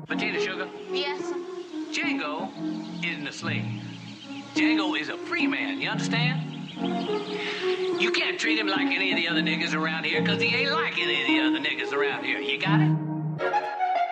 Potato sugar? Yes. Django isn't a slave. Django is a free man, you understand? You can't treat him like any of the other niggas around here, because he ain't like any of the other niggas around here. You got it?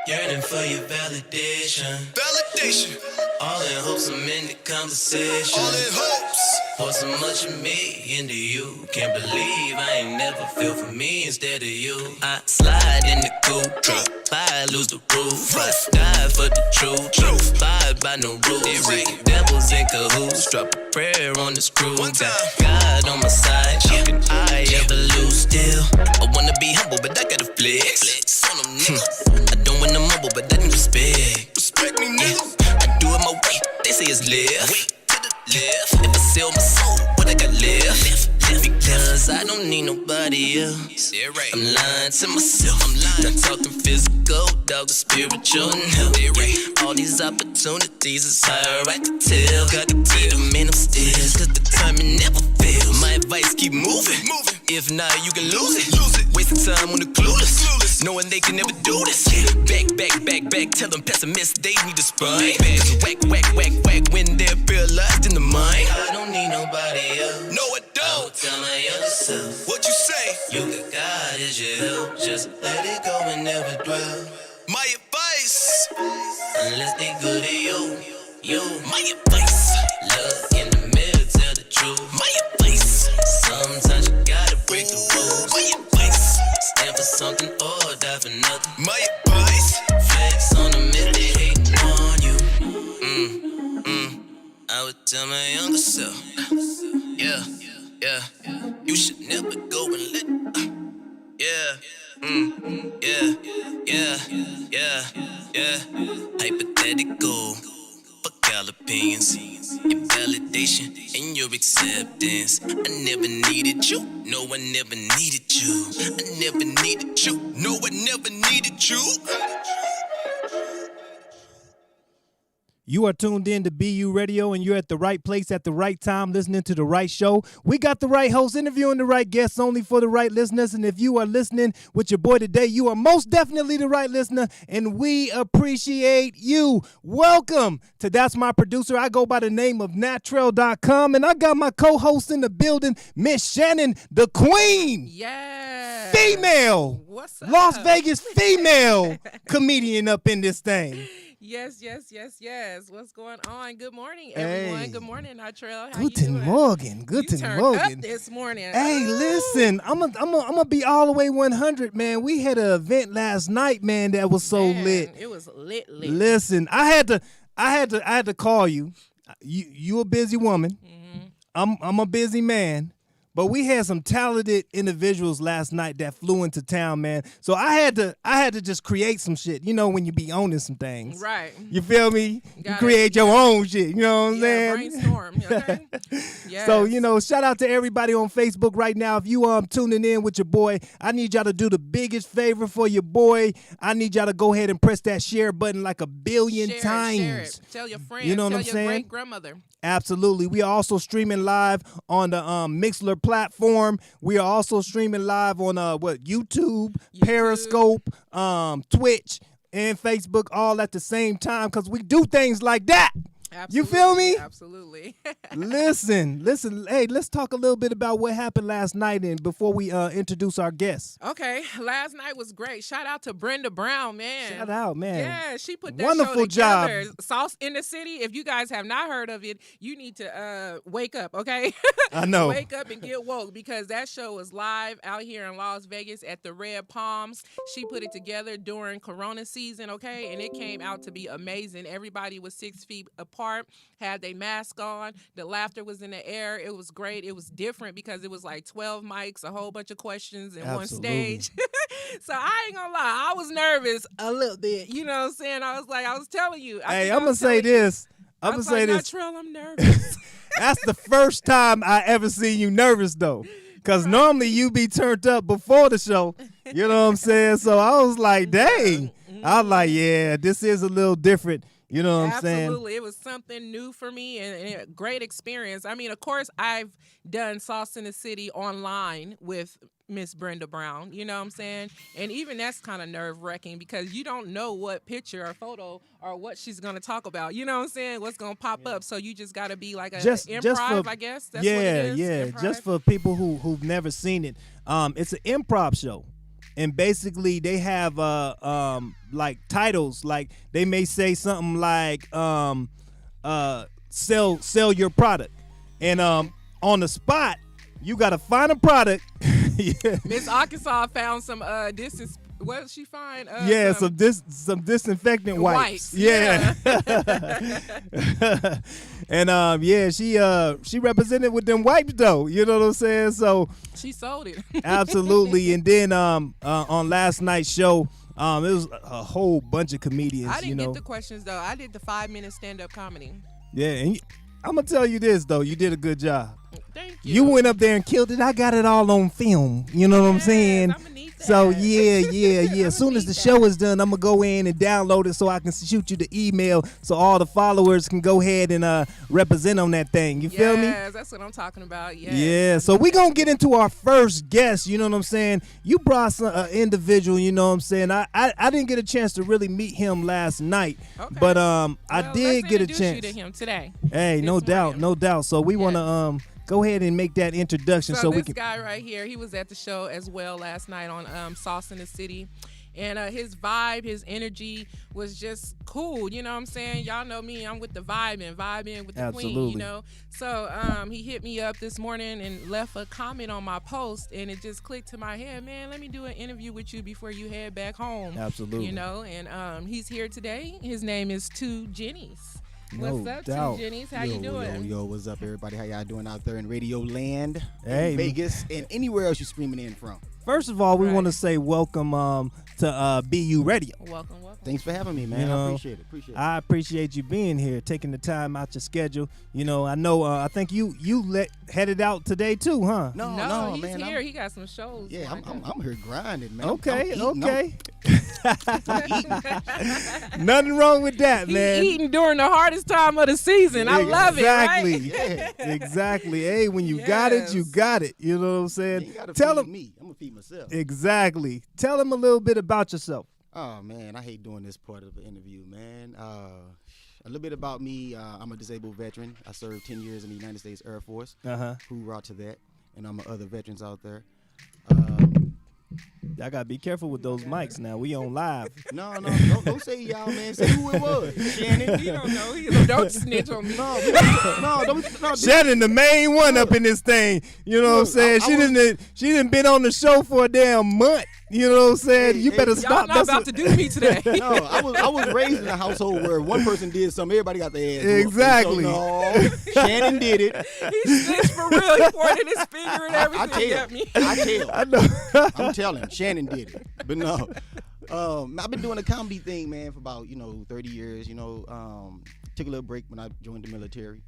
Yearning for your validation. Validation. All in hopes I'm in the conversation. All in hopes. Pour so much of me into you. Can't believe I ain't never feel for me instead of you. I slide in the coupe. Fire, lose the roof. Die for the truth. Fired by no rules. Devils in cahoots. Drop a prayer on the screw. Got God on my side. How can I ever lose still? I wanna be humble, but I gotta flex. On them niggas. I don't wanna mumble, but that ain't respect. Respect me, nigga. I do it my way. They say it's left. To the left. If I sell my soul, what I got left? Because I don't need nobody else. I'm lying to myself. Not talking physical, dog, spiritual and health. All these opportunities is higher, I can tell. Gotta beat them in them stairs, cause the timing never fails. My advice, keep moving. If not, you can lose it. Wasting time on the clueless. Knowing they can never do this. Back. Tell them pessimists they need to spine. Whack when they're paralyzed in the mind. I don't need nobody else. No, I don't. I will tell my younger self. What you say? You got God as your help. Just let it go and never dwell. My advice. Unless they good to you. My advice. Look in the mirror, tell the truth. My advice. Sometimes you gotta break the rules. My advice. Stand for something or die for nothing. My advice. Flex on them if they hating on you. I would tell my younger self. Yeah. You should never go and let. Hypothetical. Fuck all opinions. Your validation and your acceptance. I never needed you. No, I never needed you. I never needed you. No, I never needed you. You are tuned in to BU Radio, and you're at the right place at the right time, listening to the right show. We got the right host interviewing the right guests, only for the right listeners. And if you are listening with your boy today, you are most definitely the right listener, and we appreciate you. Welcome to That's My Producer. I go by the name of Natrell.com, and I got my co-host in the building, Miss Shannon, the Queen. Yeah. Female. What's up? Las Vegas female comedian up in this thing. Yes. What's going on? Good morning, everyone. Hey. Good morning, Natrell. How Guten you doing? Morgen. You turned up this morning. Hey, listen, I'm gonna be all the way 100, man. We had an event last night, man, that was so Man, lit. It was lit. Listen, I had to call you. You a busy woman. Mm-hmm. I'm a busy man. But we had some talented individuals last night that flew into town, man. So I had to just create some shit. You know, when you be owning some things. Right. You feel me? You Gotta- create your own shit. You know what I'm saying? Brainstorm. Okay? Yes. So, shout out to everybody on Facebook right now. If you tuning in with your boy, I need y'all to do the biggest favor for your boy. I need y'all to go ahead and press that share button like a billion times. Share it. Tell your friends. You know what Tell I'm your saying? great grandmother. Absolutely. We are also streaming live on the Mixler platform. We are also streaming live on YouTube, Periscope, Twitch, and Facebook all at the same time because we do things like that. Absolutely. You feel me? Absolutely. Listen. Hey, let's talk a little bit about what happened last night and before we introduce our guests. Okay, last night was great. Shout out to Brenda Brown, man. Shout out, man. Yeah, she put that Wonderful show job. together. Sauce in the City. If you guys have not heard of it, you need to wake up, okay? I know. Wake up and get woke because that show was live out here in Las Vegas at the Red Palms. She put it together during Corona season, okay? And it came out to be amazing. Everybody was 6 feet apart, had their mask on. The laughter was in the air. It was great. It was different because it was like 12 mics, a whole bunch of questions in one stage. So I ain't gonna lie, I was nervous a little bit. You know what I'm saying? I was telling you. Hey, I'm gonna say this. I'm gonna say this. Natrell, I'm nervous. That's the first time I ever seen you nervous though. Cause normally you be turned up before the show. You know what I'm saying? So I was like, dang. I was like, yeah, this is a little different. You know what I'm saying? Absolutely. It was something new for me and a great experience. I mean, of course, I've done Sauce in the City online with Miss Brenda Brown, you know what I'm saying? And even that's kind of nerve-wracking because you don't know what picture or photo or what she's going to talk about. You know what I'm saying? What's going to pop up. So you just got to be like a improv, I guess. That's what it is. Yeah. Improv. Just for people who've never seen it. It's an improv show. And basically they have like titles, like they may say something like sell your product. And on the spot, you got to find a product. Yeah. Miss Arkansas found some distance. What did she find? Some disinfectant wipes. Yeah. And she represented with them wipes though. You know what I'm saying? So she sold it. Absolutely. And then on last night's show, it was a whole bunch of comedians. I didn't get the questions though. I did the 5-minute stand-up comedy. Yeah, and I'm gonna tell you this though, you did a good job. Thank you. You went up there and killed it. I got it all on film. You know what I'm saying? I'm gonna need that. So yeah. As soon as the show is done, I'm gonna go in and download it so I can shoot you the email so all the followers can go ahead and represent on that thing. You feel me? Yes, that's what I'm talking about. Yes. Yeah. So we gonna get into our first guest. You know what I'm saying? You brought an individual. You know what I'm saying? I didn't get a chance to really meet him last night, okay. but I did get a chance. Let's introduce you to him today. Hey, no doubt. So we wanna go ahead and make that introduction so we can. This guy right here, he was at the show as well last night on Sauce in the City. And his vibe, his energy was just cool. You know what I'm saying? Y'all know me. I'm with the vibing with the queen, you know? So he hit me up this morning and left a comment on my post, and it just clicked to my head, man, let me do an interview with you before you head back home. Absolutely. You know? And he's here today. His name is Two Jennies. No What's up, doubt. Two Jennies? How you doing? Yo, what's up, everybody? How y'all doing out there in Radio Land, Hey, Vegas, and anywhere else you're streaming in from? First of all, we Right. want to say welcome to BU Radio. Welcome. Thanks for having me, man. You know, I appreciate it. I appreciate you being here, taking the time out your schedule. You know, I know. I think you headed out today too, huh? No, he's man. here. He got some shows. Yeah, lined up. I'm here grinding, man. Okay, I'm okay. I'm eating. Nothing wrong with that, He man. eating during the hardest time of the season. I love it, right? Yeah. Exactly. Hey, when you got it, you Yes. got it. You know what I'm You saying? gotta Tell feed him me. I'm gonna feed myself. exactly. Tell him a little bit about yourself. Oh man, I hate doing this part of the interview, man. A little bit about me. I'm a disabled veteran. I served 10 years in the United States Air Force. Hoorah to that. And I'm other veterans out there. Y'all gotta be careful with those mics now. We on live. No, don't say y'all, man. Say who it was. Shannon. He don't know. Don't snitch on me. No. Shannon, the main one up in this thing. You know what I'm saying? She didn't been on the show for a damn month. You know what I'm saying? You better Y'all stop. not about to do me today. No, I was raised in a household where one person did something, everybody got their ass. whooped. Exactly. So, no, Shannon did it. He snitched for real. He pointed his finger and everything at me. I know. I'm telling, Shannon did it. But no. I've been doing a comedy thing, man, for about 30 years. Took a little break when I joined the military.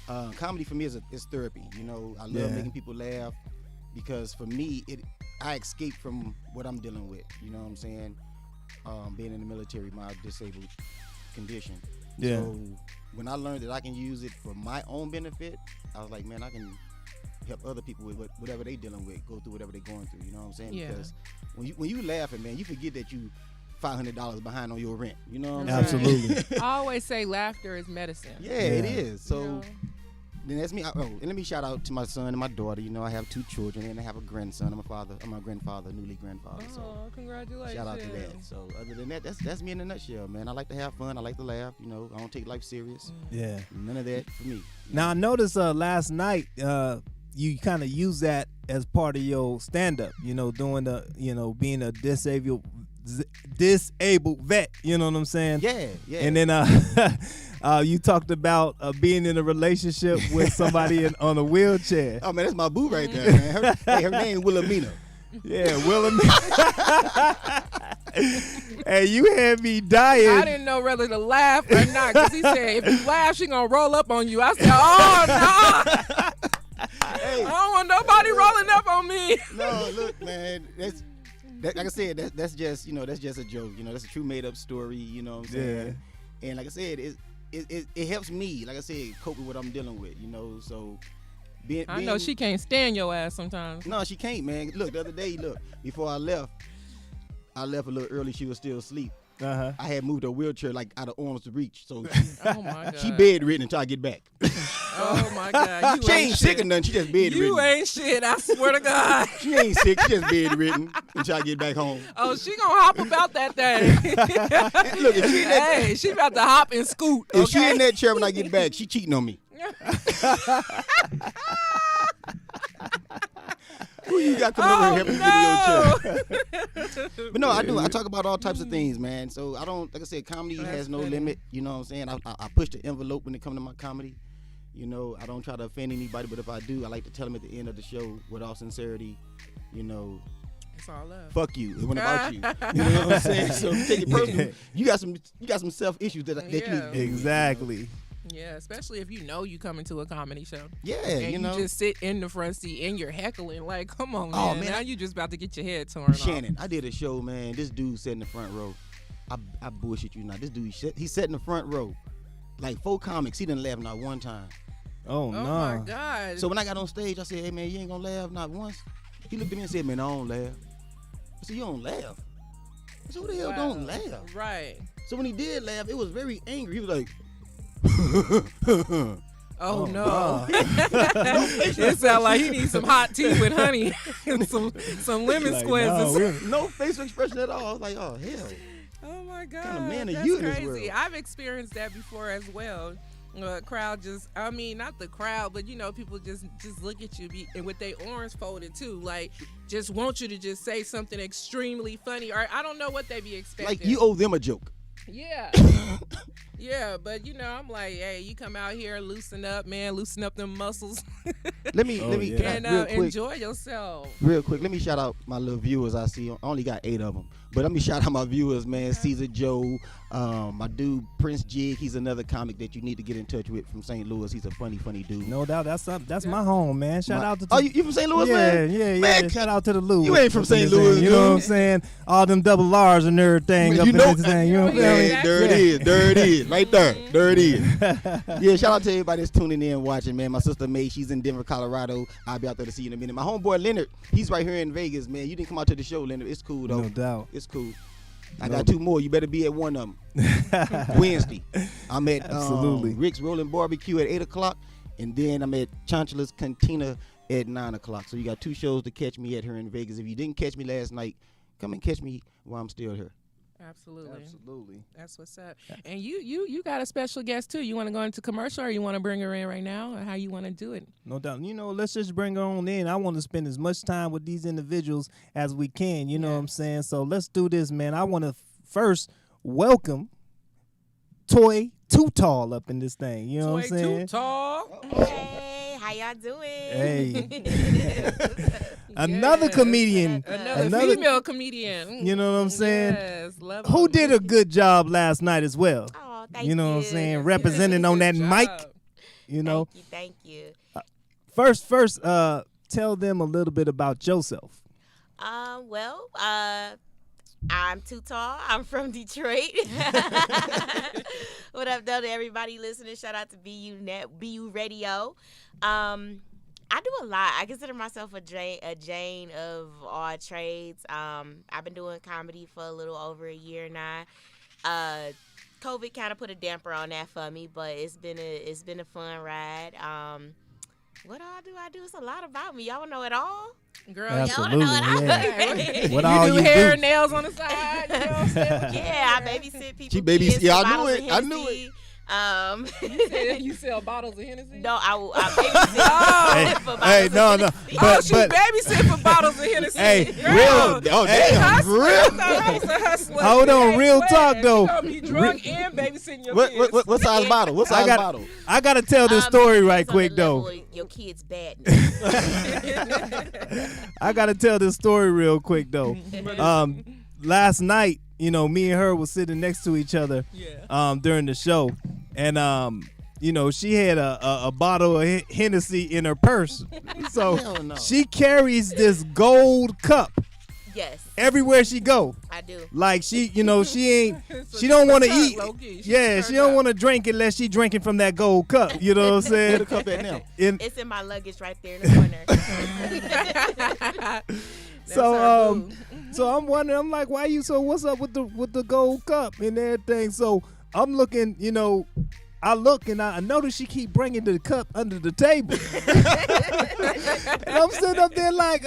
Comedy for me is therapy. I love making people laugh because for me I escape from what I'm dealing with. You know what I'm saying? Being in the military, my disabled condition. Yeah. So when I learned that I can use it for my own benefit, I was like, man, I can help other people with whatever they dealing with, go through whatever they're going through. You know what I'm saying? Yeah. Because when you laughing, man, you forget that you $500 behind on your rent. You know what I'm saying? Absolutely. I always say laughter is medicine. Yeah, it Yeah. is. So You know? then that's me. And let me shout out to my son and my daughter. I have 2 children and I have a grandson. I'm a grandfather, newly grandfather. So Oh, congratulations. shout out to that. So other than that, that's me in a nutshell, man. I like to have fun. I like to laugh. I don't take life serious. Yeah. None of that for me. Now I noticed last night you kind of use that as part of your stand-up. Doing the being a disabled vet. You know what I'm saying? Yeah. And then you talked about being in a relationship with somebody on a wheelchair. Oh man, that's my boo right there, man. Her name Wilhelmina. Yeah, Wilhelmina. Hey, you had me dying. I didn't know whether to laugh or not because he said if you laugh, she gonna roll up on you. I said, oh no, Hey, I don't want nobody rolling up on me. no, look, man. Like I said, that's just a joke. That's a true made up story. You know what I'm saying? And like I said, it helps me, like I said, cope with what I'm dealing with, you know. So I know she can't stand your ass sometimes. No, she can't, man. Look, the other day, before I left a little early. She was still asleep. I had moved her wheelchair like out of arm's reach, so oh my God. She bedridden until I get back. Oh my God, she ain't sick or nothing. She just bedridden. You ain't shit. I swear to God. She ain't sick. She just bedridden until I get back home. Oh, she gonna hop about that thing. Look, if she in that, she about to hop and scoot. If she in that chair when I get back, she cheating on me. Who you got coming over here helping me get in your chair? But no, I do. I talk about all types of things, man. So I don't, like I said, comedy has no limit. You know what I'm saying? I push the envelope when it comes to my comedy. You know, I don't try to offend anybody, but if I do, I like to tell them at the end of the show with all sincerity, you know, it's all love. Fuck you. It wasn't about you. You know what I'm saying? So if you take it personal, you got some self issues that you need to deal Exactly. Yeah, especially if you know you coming to a comedy show. Yeah, and you know. just sit in the front seat and you're heckling. Like, come on, man. Oh, man. Now you just about to get your head torn Shannon, off. I did a show, man. This dude sat in the front row. I bullshit you not. This dude, he sat in the front row. Like 4 comics, he didn't laugh not one time. Oh, no. Oh, my God. So when I got on stage, I said, hey, man, you ain't gonna laugh not once? He looked at me and said, man, I don't laugh. I said, you don't laugh? I said, who the hell don't laugh? Right. So when he did laugh, it was very angry. He was like, oh no. It sounds like he needs some hot tea with honey and some lemon squeezes. No facial expression at all. I was like, oh hell. Oh my God. What kind of man are That's you in crazy. this world? I've experienced that before as well. Crowd just, I mean, not the crowd, but you know, people just look at you and with their arms folded too, like just want you to just say something extremely funny, or I don't know what they be expecting. Like you owe them a joke. Yeah. Yeah, but you know, I'm like, hey, you come out here, loosen up, man, loosen up them muscles. Let me and real quick, enjoy yourself. Real quick, let me shout out my little viewers I see. I only got 8 of them. But let me shout out my viewers, man. Caesar Joe, my dude Prince Jig. He's another comic that you need to get in touch with from St. Louis. He's a funny dude. No doubt. That's my home, man. Shout out to Oh, you from St. Louis, man? Yeah. Man, Shout out to the Louis. You ain't from St. Louis, you know what I'm saying? All them double R's and everything up in this thing. You know what I'm saying? Man, there it is. There it is. Right there. There it is. Yeah, shout out to everybody that's tuning in and watching, man. My sister May, she's in Denver, Colorado. I'll be out there to see you in a minute. My homeboy Leonard, he's right here in Vegas, man. You didn't come out to the show, Leonard. It's cool, though. No doubt. It's cool. I got 2 more. You better be at one of them. Wednesday. I'm at Absolutely. Rick's Rolling Barbecue at 8 o'clock. And then I'm at Chancellor's Cantina at 9 o'clock. So you got 2 shows to catch me at here in Vegas. If you didn't catch me last night, come and catch me while I'm still here. Absolutely. That's what's up. And you got a special guest too. You want to go into commercial, or you want to bring her in right now, or how you want to do it? No doubt. You know, let's just bring her on in. I want to spend as much time with these individuals as we can. You know what I'm saying? So let's do this, man. I want to first welcome Toy Too Tall up in this thing. You know what I'm saying? Too Tall. Hey, how y'all doing? Hey. Another comedian. Another female comedian. You know what I'm saying? Yes, love Who them. did a good job last night as well? Oh, thank you. You know what I'm saying? Representing on that Good mic. job. You know. Thank you. First, tell them a little bit about yourself. Well, I'm Too Tall. I'm from Detroit. What I've done to everybody listening, shout out to BU Radio. I do a lot. I consider myself a Jane of all trades. I've been doing comedy for a little over a year now. COVID kind of put a damper on that for me, but it's been a fun ride. What I do? It's a lot about me. Y'all know it all? Girl, Absolutely, y'all know it all. yeah. you What all do you hair do? and nails on the side. You know what I'm saying? Yeah, I babysit people. She babys- kids, yeah, I knew bottles it. of I knew Hennessy. You sell bottles of Hennessy? No, I babysit for bottles Hey, of no. Hennessy. But, she babysat for bottles of Hennessy. Hey, Girl, Real. Oh, damn. real. Real. Hold on, real talk, though. You gonna be drunk and babysitting your kids. What size bottle? What size bottle? I gotta tell this story right Depends on quick the level though. of your kid's badness. I gotta tell this story real quick though. Last night, you know, me and her was sitting next to each other during the show, and you know, she had a bottle of Hennessy in her purse, so Hell no. she carries this gold cup Yes, everywhere she go. I do. Like she, you know, she ain't, So she don't want to turned eat. low-key. She's Yeah, she turned don't up. want to drink unless she drinking from that gold cup. You know what I'm Where saying? the cup at now? It's in my luggage right there in the corner. So so I'm wondering, I'm like, why you? So what's up with the gold cup and everything? So I'm looking, you know, I look and I notice she keep bringing the cup under the table, and I'm sitting up there like,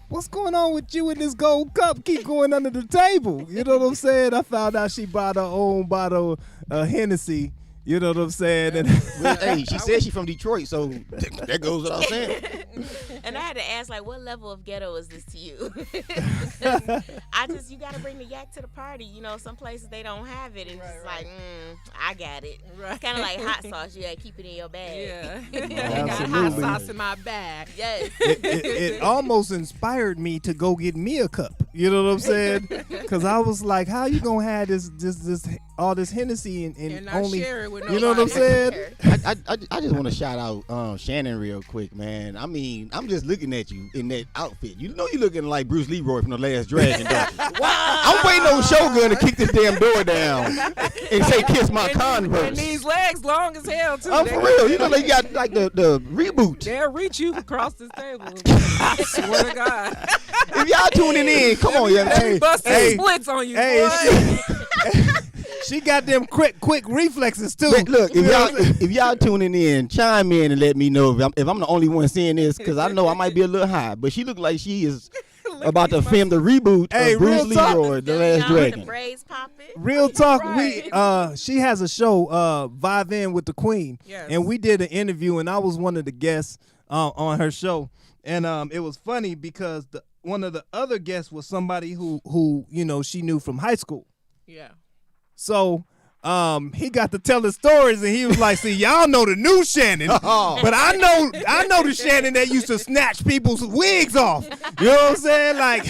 what's going on with you and this gold cup keep going under the table? You know what I'm saying? I found out she brought her own bottle of Hennessy. You know what I'm saying? And Well, hey, she said she from Detroit, so that goes without saying. And I had to ask, like, what level of ghetto is this to you? You got to bring the yak to the party. You know, some places they don't have it, and it's like, I got it. Right. Kind of like hot sauce. You got to keep it in your bag. Yeah. I got hot Absolutely. sauce in my bag. Yes. it almost inspired me to go get me a cup. You know what I'm saying? Because I was like, how you gonna have this all this Hennessy and not only, share it with you know what I'm nobody. saying? I just want to shout out Shannon real quick, man. I mean, I'm just looking at you in that outfit. You know you looking like Bruce Leroy from The Last Dragon, don't you? I'm waiting on Shogun to kick this damn door down and say kiss my Converse. And these legs long as hell too. I'm for real. You know they got like the reboot. They'll reach you across this table. I swear to God. If y'all tuning in, come on, yeah. Hey, Busting hey, splits on you, hey, boy. She got them quick reflexes too. But look, if y'all tuning in, chime in and let me know if I'm the only one seeing this, because I know I might be a little high. But she look like she is about to film the reboot Hey, of Bruce real talk. Leroy, The Last With the Dragon. braids popping. Real talk, Right. she has a show, Vibe In with the Queen, Yes. and we did an interview, and I was one of the guests on her show, and it was funny because one of the other guests was somebody who you know she knew from high school, Yeah. so. He got to tell his stories, and he was like, "See, y'all know the new Shannon, Oh. but I know the Shannon that used to snatch people's wigs off. You know what I'm saying? Like,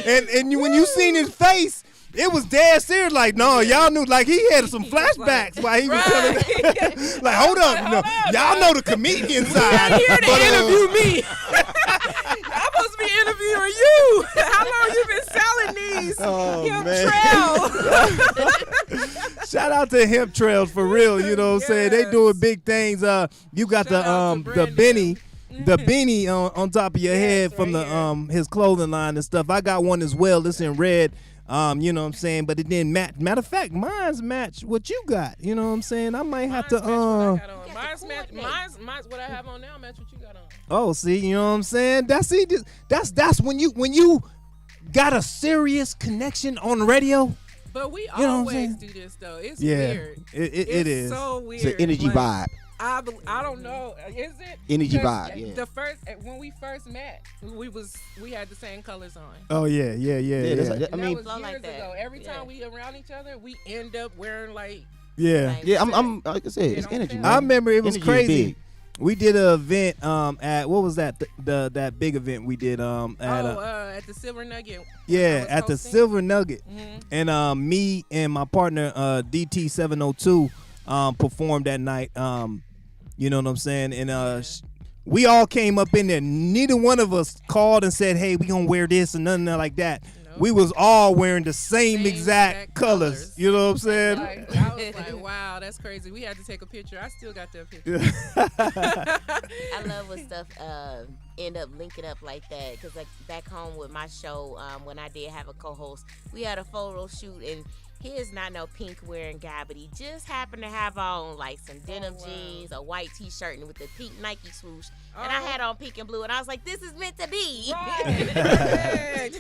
and when you seen his face, it was dead serious. Like, no, y'all knew. Like, he had some flashbacks while he was telling. Like, hold up, no, y'all know the comedian side. Here to but, interview me. I'm supposed to be interviewing you. How long you been selling these? Oh, Hemp man. Trail. Shout out to Hemp Trails for real. You know what I'm saying? They Yes. doing big things. You got Shout out to the Brandon. beanie on top of your head Yes, from right the his clothing line and stuff. I got one as well. It's in red. You know what I'm saying? But it didn't match. Matter of fact, mine's match what you got. You know what I'm saying? I might have to Mine's what I have on now match what you got on. Oh, see, you know what I'm saying? That's when you got a serious connection on the radio. But we You know what I'm always saying? do this though. It's Yeah, weird. it is. So weird. It's an energy Like, vibe. I don't know. Is it Energy 'Cause vibe, yeah. The first when we first met, we had the same colors on. Oh yeah. That's like, I That mean, was Flow years like that. ago. Every Yeah. time we around each other, we end up wearing like Yeah. yeah, I'm like I said, it's don't energy, fit. man. I remember it was Energy is crazy. big. We did an event at what was that that big event we did at the Silver Nugget. yeah, I was at the hosting. Silver Nugget. Mhm. And me and my partner DT702 performed that night. You know what I'm saying? And we all came up in there. Neither one of us called and said, "Hey, we gonna wear this," and nothing like that. Nope. We was all wearing the same Same exact exact colors. colors. You know what I'm saying? Like, I was like, wow, that's crazy. We had to take a picture. I still got that picture. I love when stuff end up linking up like that, because like back home with my show, when I did have a co-host, we had a photo shoot, and he is not no pink wearing guy, but he just happened to have on like some denim wow. jeans, a white t-shirt, and with the pink Nike swoosh, and I Oh. had on pink and blue, and I was like, this is meant to be. Right.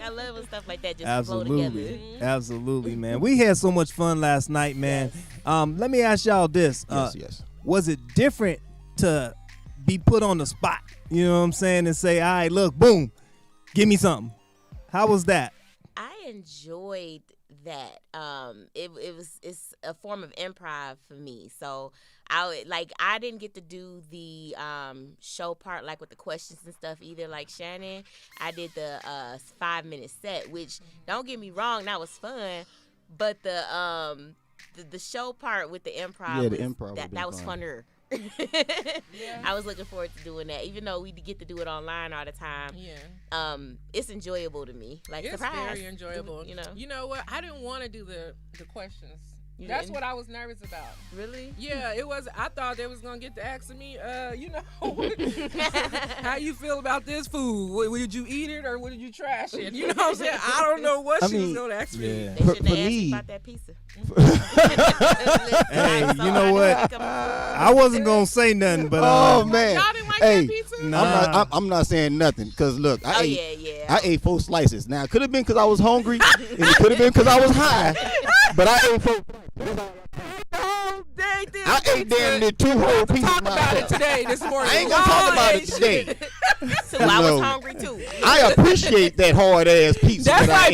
I love when stuff like that just flow together. Absolutely, absolutely, man. We had so much fun last night, man. Let me ask y'all this: Yes. was it different to be put on the spot? You know what I'm saying? And say, "All right, look, boom, give me something." How was that? I enjoyed that. It's a form of improv for me. So I didn't get to do the show part like with the questions and stuff either. Like Shannon, I did the 5-minute set, which don't get me wrong, that was fun. But the show part with the improv, Yeah, the improv that would've was been fun. funner I was looking forward to doing that, even though we get to do it online all the time. Yeah. It's enjoyable to me. Like, It's surprise. very enjoyable. You You know. know what? I didn't want to do the questions. You That's didn't? what I was nervous about. Really? Yeah, it was. I thought they was gonna get to asking me, how you feel about this food? Would you eat it or would you trash it? You know what I'm saying? I don't know what I she was mean, gonna ask me. Yeah. They shouldn't For have asked me- me about that pizza. Hey, I'm so you know what? I I wasn't gonna say nothing, but Oh man, Y'all didn't like hey, that pizza? Nah. I'm not saying nothing because look, Oh yeah. I ate 4 slices. Now it could have been because I was hungry, and it could have been because I was high, but I ate 4 slices. Oh, dang, I ate damn near 2 whole pieces Talk about it myself. today, this morning. I ain't gonna talk Y'all about ain't it today. shit. So I was No. hungry too. I appreciate that hard ass pizza. That's that I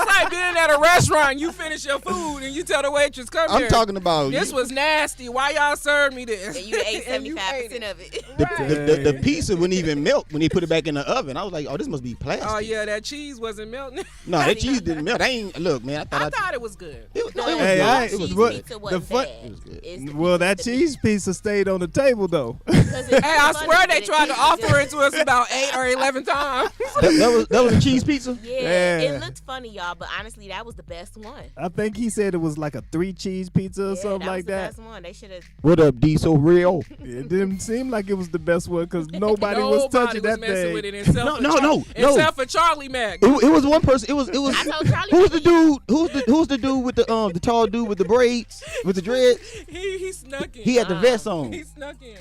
like ate. being at a restaurant. You finish your food and you tell the waitress, "Come here." I'm talking about This was nasty. Why y'all served me this? And you ate And you ate 75% it. of it. the pizza wouldn't even melt when they put it back in the oven. I was like, oh, this must be plastic. Oh yeah, that cheese wasn't melting. No, that cheese didn't melt. I ain't look, man. I thought it was good. it was, no, No, it was Hey, good. I- It was cheese good. pizza wasn't fun- bad. It was good. It's the well, pizza that the cheese pizza stayed on the table though. Hey, I swear they tried to offer it to us about 8 or 11 times. that was a cheese pizza. Yeah, Yeah. it looked funny, y'all, but honestly, that was the best one. I think he said it was like a 3 cheese pizza or Yeah, something like was the that. best one. They should have. What up, D? So real? It didn't seem like it was the best one because nobody was touching that messing thing. with it except No, for no, no, no. except for Charlie Mack. It was one person. It was. I told Charlie. Who's the dude? Who's the dude with the tall dude with the braids with the dreads? He snuck in. He had the vest on. He snuck in.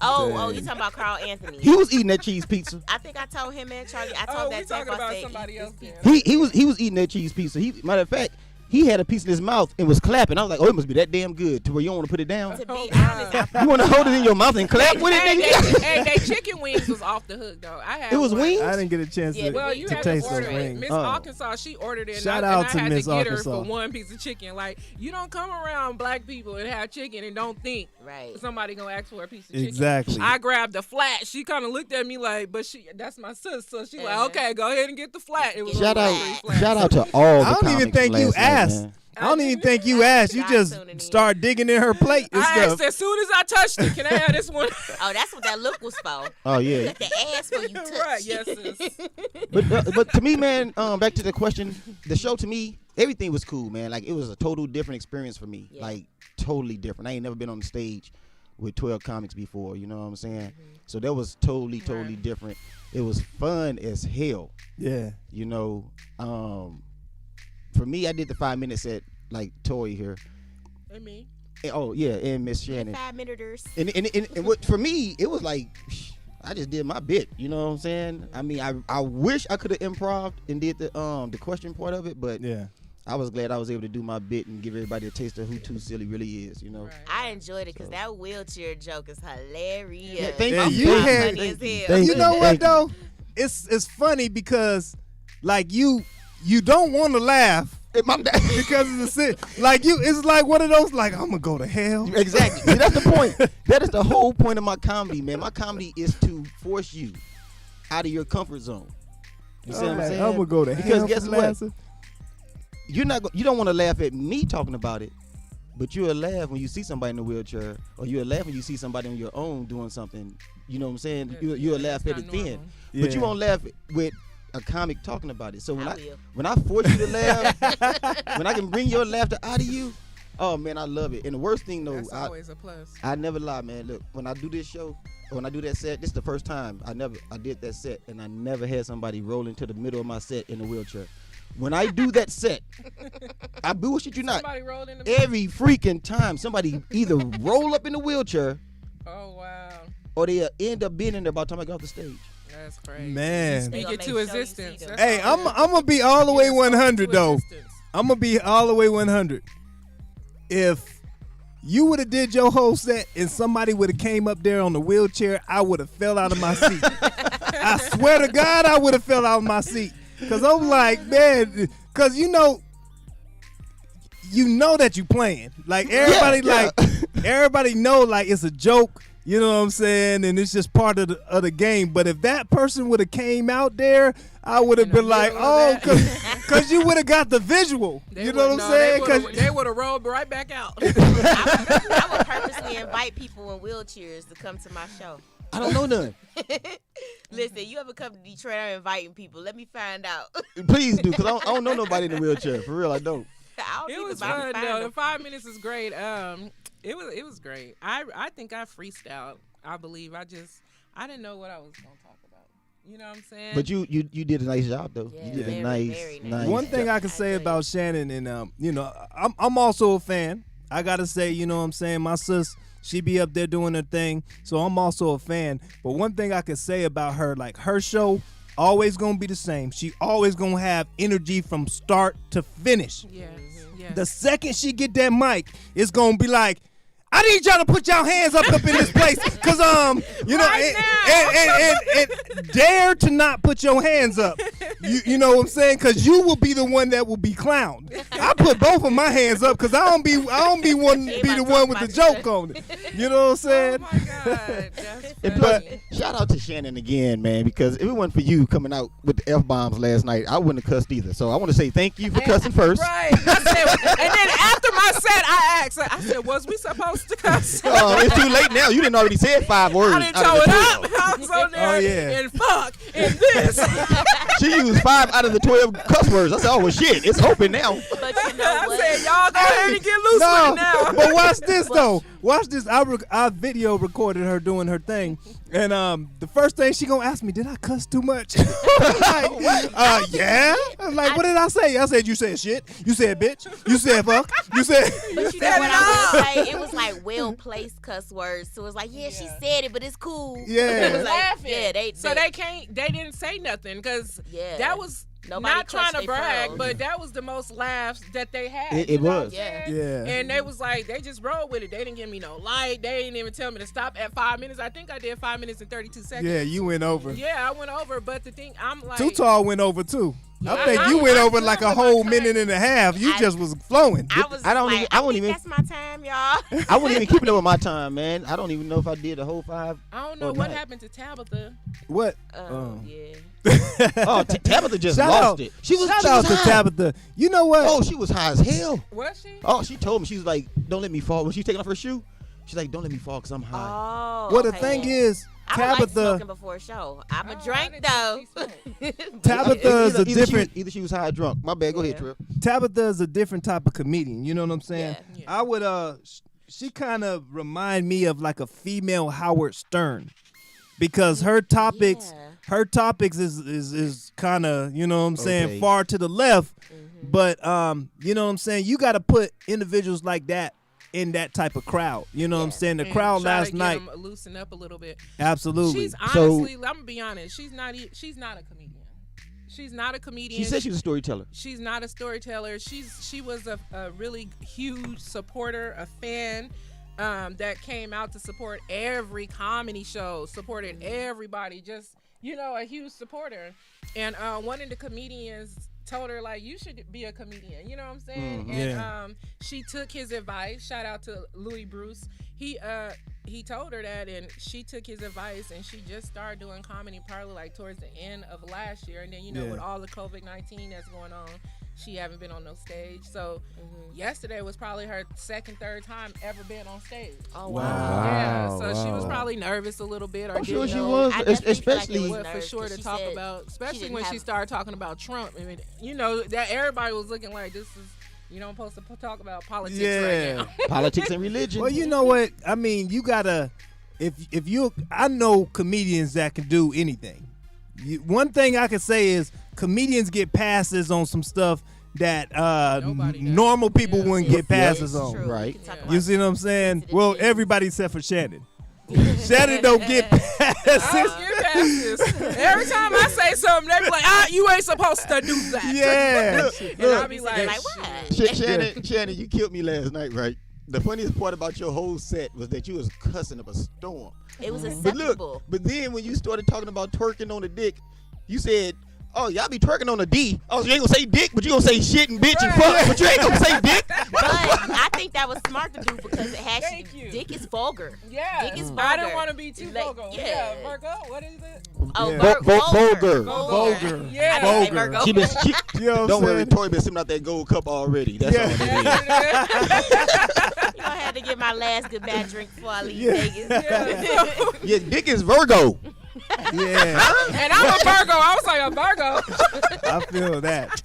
Oh, you talking about Carl Anthony? He was eating that cheese pizza. I think I told him and Charlie. I Oh, told we that talking Tap, I about said, somebody eat else this then. pizza. He was eating that cheese pizza. Matter of fact, he had a piece in his mouth and was clapping. I was like, oh, it must be that damn good to where you don't want to put it down. To be Oh, honest, You want to hold it in your mouth and clap with Hey, it, nigga? they chicken wings was off the hook though. I had It was one. wings. I didn't get a chance Yeah, to, Well, you to had to taste those order it. wings. Miss Oh. Arkansas, she ordered it. Shout and out I to had Miss to get her Arkansas. for one piece of chicken. Like, you don't come around black people and have chicken and don't think right. somebody gonna ask for a piece of chicken. Exactly. I grabbed the flat. She kind of looked at me like, but that's my sis. So she like, okay, go ahead and get the flat. It was Shout on out, the flat. shout out to all the I don't even comics think you last night, asked. man. I don't even think you asked. You Not just tuning in. start digging in her plate and I asked stuff. as soon as I touched it, can I have this one? Oh, that's what that look was for. Oh yeah, The ass when you touch. Right, yes, sis. but to me, man, back to the question, the show to me, everything was cool, man. Like it was a total different experience for me, Yeah. like totally different. I ain't never been on the stage with 12 comics before, you know what I'm saying? Mm-hmm. So that was totally Right. different. It was fun as hell, Yeah. you know. For me, I did the 5-minute set like Toy here. And me. And, oh yeah, and Miss Shannon. 5-minuters. And what for me, it was like I just did my bit. You know what I'm saying? I mean, I wish I could have improv and did the question part of it, but Yeah. I was glad I was able to do my bit and give everybody a taste of who Too Silly really is. You know? Right. I enjoyed it because that wheelchair joke is hilarious. Yeah, thank Yeah, you. you Thank had- funny as hell. Thank You know what Thank you. though? It's funny because like you don't want to laugh My bad. because it's a sin. Like it's like one of those like I'm gonna go to hell. Exactly. See, that's the point. That is the whole point of my comedy, man. My comedy is to force you out of your comfort zone. You see what I'm Alright, saying? I'm gonna go to Because hell guess for what? laughing. You don't want to laugh at me talking about it, but you'll laugh when you see somebody in a wheelchair, or you'll laugh when you see somebody on your own doing something. You know what I'm saying? You'll laugh at That's it not then, normal. but you Yeah. won't laugh with a comic talking about it. So I will. when I force you to laugh, when I can bring your laughter out of you, oh man, I love it. And the worst thing though, That's always a plus. I never lie, man. Look, when I do this show, when I do that set, this is the first time I did that set, and I never had somebody roll into the middle of my set in a wheelchair. When I do that set, I bullshit you not. Somebody rolled in the. Every freaking time, somebody either roll up in a wheelchair Oh wow, or they end up being in there by the time I get off the stage. that's crazy. Man. Speak They it gonna to make sure you existence. see them. That's Hey, all I'm gonna be all the way Yes, 100 to though. existence. I'm gonna be all the way 100. If you would have did your whole set and somebody would have came up there on the wheelchair, I would have fell out of my seat. I swear to God, I would have fell out of my seat. Cause I'm like, man, cause you know that you playing. Like everybody, Yeah, like everybody know, like it's a joke. You know what I'm saying? And it's just part of the game. But if that person would have came out there, I would have been like, oh, because you would have got the visual. You know what I'm saying? They would have rolled right back out. I would purposely invite people in wheelchairs to come to my show. I don't know none. Listen, you ever come to Detroit? I'm inviting people. Let me find out. Please do, because I don't know nobody in a wheelchair. For real, I don't. It was fun though. The 5 minutes is great. It was great. I think I freestyled. I believe I didn't know what I was gonna talk about. You know what I'm saying? But you did a nice job though. Yeah, you did very, a nice, very nice. One thing I can say about Shannon, and you know, I'm also a fan. I gotta say, you know what I'm saying, my sis, she be up there doing her thing, so I'm also a fan. But one thing I can say about her, like her show, always gonna be the same. She always gonna have energy from start to finish. Yes. The second she get that mic, it's gonna be like, I need y'all to put y'all hands up in this place, cause you know, and dare to not put your hands up. You know what I'm saying? Cause you will be the one that will be clowned. I put both of my hands up, cause I don't be one be the one with the joke on it. You know what I'm saying? Oh my God, that's And funny. plus, shout out to Shannon again, man, because if it wasn't for you coming out with the F-bombs last night, I wouldn't have cussed either. So I want to say thank you for cussing first. Right. I said, and then after my set, I asked. I said, was we supposed to cuss? Oh, it's too late now. You didn't already said 5 words. I didn't out throw of it the up. 12. I was on there Oh, yeah. and fuck and this. She used 5 out of the 12 cuss words. I said, oh, well, shit. It's open now. But you know I what? said, y'all go ahead and get loose with it now. But watch this though. Watch this. I video recorded her doing her thing, and the first thing she gonna ask me, did I cuss too much? Like, yeah. I was like, what did I say? I said, you said shit. You said bitch. You said fuck. You said. But you know what I will say? It was like well-placed cuss words. So it's like, yeah, she said it, but it's cool. Yeah. It was like, Laughing. yeah, they didn't say nothing because Yeah. that was Nobody not trying clutched to they brag, pearls. but that was the most laughs that they had. It you know what I'm was. saying? Yeah. And they was like, they just rolled with it. They didn't give me no light. They didn't even tell me to stop at 5 minutes. I think I did 5 minutes and 32 seconds. Yeah, you went over. Yeah, I went over, but the thing, I'm like, Too Tall went over too. I Yeah. think you I- went I over feel like a like whole my minute time- and a half. You I- just was flowing. I was I don't like, even- I wouldn't think even- that's my time, y'all. I wasn't even keeping up with my time, man. I don't even know if I did the whole 5. I don't know or what not. happened to Tabitha. What? Yeah. Oh, Tabitha just Shout lost out. it. She was Shout out to high. Tabitha. You know what? Oh, she was high as hell. Was she? Oh, she told me, she was like, don't let me fall. When she was taking off her shoe, she's like, don't let me fall because I'm high. Oh. Well, the okay, thing yeah. is, I don't like Tabitha. smoking before a show. I'm a Oh, I drink didn't know though. she smoked. Tabitha is a different. Either she was high or drunk. My bad. Go ahead, Yeah. Trip. Tabitha is a different type of comedian. You know what I'm saying? Yeah. I would she kind of remind me of like a female Howard Stern, because her topics is kind of, you know what I'm saying, Okay. far to the left. But you know what I'm saying, you got to put individuals like that in that type of crowd. You know what I'm saying? The And crowd try to last get night, 'em loosen up a little bit. absolutely. She's honestly, I'm gonna be honest. She's not a comedian. She's not a comedian. She said she was a storyteller. She's not a storyteller. She was a really huge supporter, a fan that came out to support every comedy show, supported everybody. Just, you know, a huge supporter. And one of the comedians told her, like, you should be a comedian. You know what I'm saying? And Yeah. she took his advice. Shout out to Louis Bruce. He told her that, and she took his advice, and she just started doing comedy probably like towards the end of last year. And then, you know, Yeah. with all the COVID-19 that's going on, she haven't been on no stage. So yesterday was probably her second, third time ever being on stage. Oh Wow. Yeah, so she was wow. probably nervous a little bit, or I'm sure didn't she know was, I definitely feel like it especially. was what for nerves, sure 'cause to she talk said about, she especially didn't when she have- started talking about Trump. I mean, you know, that everybody was looking like this is, you know, I'm supposed to talk about politics Yeah. right now. Politics and religion. Well, you know what? I mean, you gotta. If you, I know comedians that can do anything. One thing I can say is comedians get passes on some stuff that Nobody does. normal people Yeah. wouldn't Yeah, get passes It's on. true. Right. You can talk Yeah. about You see what I'm saying? sensitive Well, things. everybody except for Shannon. Shannon don't get passes. I don't get passes. Every time I say something, they be like, you ain't supposed to do that. Yeah. And I be like, Like, what? shit. Shannon, you killed me last night, right? The funniest part about your whole set was that you was cussing up a storm. It was But acceptable. look, but then when you started talking about twerking on the dick, you said, oh, y'all be twerking on the D. Oh, so you ain't gonna say dick, but you gonna say shit and bitch and fuck, but you ain't gonna say dick. But I think that was smart have to do because it has Thank you. dick is vulgar. Yeah. Dick is I vulgar. don't want to be too Like, vulgar. yeah. Virgo, what is it? Oh, Yeah. Vulgar. Vulgar. Yeah. I didn't say Vulgar. Virgo. She been, You know what don't I'm worry, saying? Tori been sipping out that gold cup already. That's all it is. You know, I had to get my last good bad drink before I leave Yeah. Vegas. Yeah, dick is Virgo. Yeah, And I'm a Virgo. I was like a Virgo. I feel that.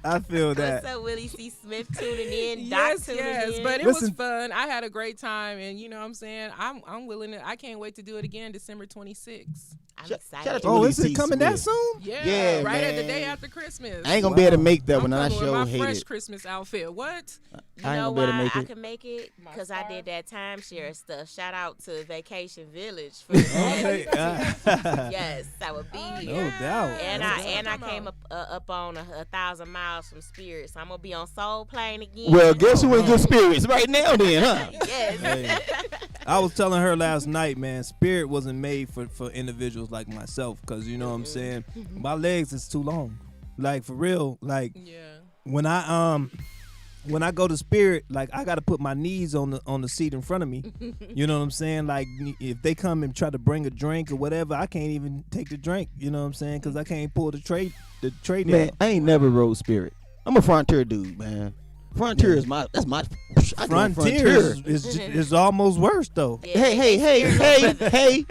I feel that. What's up, Willie C. Smith tuning in? Yes, Doc tuning yes, in. but it Listen. was fun. I had a great time, and you know what I'm saying? I'm willing to. I can't wait to do it again December 26th. I'm Shout excited. out to Oh, Willie is it C. coming that Smith. soon? Yeah, Yeah, right at the man. day after Christmas. I ain't gonna be able to make that I'm one. I coming with sure my hate fresh it. Christmas outfit. What? You I ain't know gonna be able to why make I it. can make it? My Because I scarf. did that timeshare stuff. Shout out to Vacation Village for Okay. yes, that would be No here. doubt. And No I doubt. came up on 1,000 miles from Spirit, so I'm gonna be on Soul Plane again. Well, guess who in good spirits right now then, huh? yes. Hey. I was telling her last night, man, Spirit wasn't made for individuals like myself, because you know what I'm saying, my legs is too long. Like for real, like Yeah. when I go to Spirit, like I gotta put my knees on the seat in front of me. You know what I'm saying? Like if they come and try to bring a drink or whatever, I can't even take the drink. You know what I'm saying? Because I can't pull the tray Man, down. I ain't never rode Spirit. I'm a Frontier dude, man. Frontier is my. That's my. I do Frontier is almost worse though. Yeah, Hey.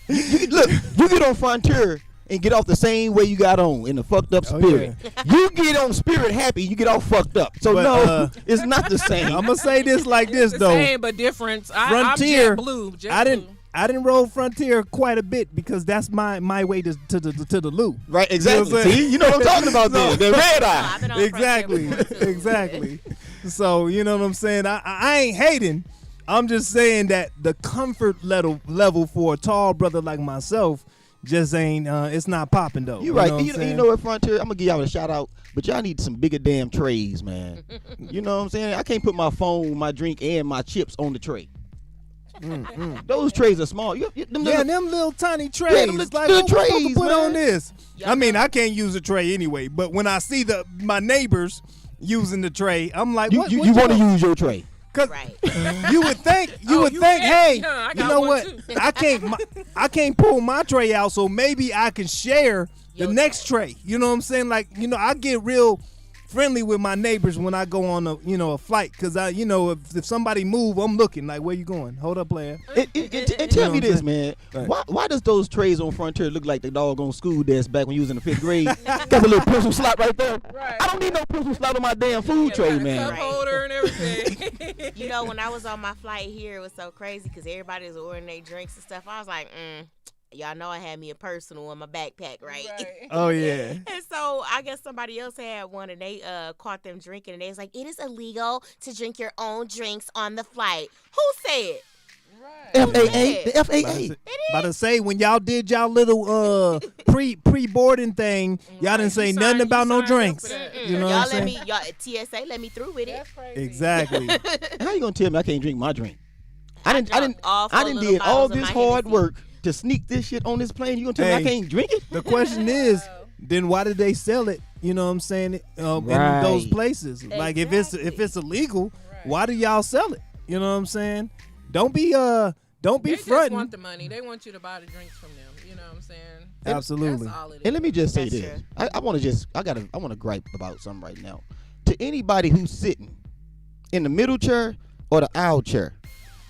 Look, you get on Frontier and get off the same way you got on in the fucked up Oh, Spirit. You get on Spirit happy, you get all fucked up. So But, no, it's not the same. I'm gonna say this like this The though. same but different. Frontier, I'm JetBlue. I didn't roll Frontier quite a bit because that's my way to the loop. Right, exactly. You know what I'm saying? See, you know what I'm talking about then. The red eye. I've been on Frontier Exactly, before, too. exactly. So you know what I'm saying. I ain't hating. I'm just saying that the comfort level for a tall brother like myself just ain't. It's not popping though. You right. Know what I'm You saying? know what, Frontier? I'm gonna give y'all a shout out, but y'all need some bigger damn trays, man. You know what I'm saying? I can't put my phone, my drink, and my chips on the tray. Those trays are small. Them Yeah, little- them little tiny trays. Yeah, them like little what we supposed to trays, put man. on this. Yeah, I mean, no. I can't use a tray anyway. But when I see my neighbors using the tray, I'm like, you what? you what want to doing? use your tray. Cause Right. you would think, You hey, can. Yeah, I you got know one what? too. I can't pull my tray out, so maybe I can share the Your next tray. You know what I'm saying? Like, I get real friendly with my neighbors when I go on a flight, because if somebody move, I'm looking like, where you going? Hold up, player. And tell me what I'm this, saying? man. Right. Why does those trays on Frontier look like the doggone school desk back when you was in the 5th grade? Got a little pencil slot right there. Right. I don't need no pencil slot on my damn food tray, Got a man. cup holder and everything. You know, when I was on my flight here, it was so crazy because everybody was ordering their drinks and stuff. I was like, y'all know I had me a personal in my backpack, right? Oh yeah. And so I guess somebody else had one, and they caught them drinking, and they was like, "It is illegal to drink your own drinks on the flight." Who said? FAA, the FAA. About to say, when y'all did y'all little pre-boarding thing, y'all didn't say You nothing signed- about you no signed up drinks. for that. You know y'all what I'm saying? y'all TSA let me through with it. That's crazy. Exactly. How you gonna tell me I can't drink my drink? I didn't drank all 4 little did all bottles of this my hard Hennessy. work to sneak this shit on this plane. You gonna tell me I Hey. can't drink it? The question is, then why did they sell it? You know what I'm saying? In Right. those places, like if Exactly. it's illegal, Right. why do y'all sell it? You know what I'm saying? Don't be They just fronting. want the money. They want you to buy the drinks from them. You know what I'm saying? Absolutely. That's all it is. And let me just say That's this. true. I want to gripe about something right now. To anybody who's sitting in the middle chair or the aisle chair,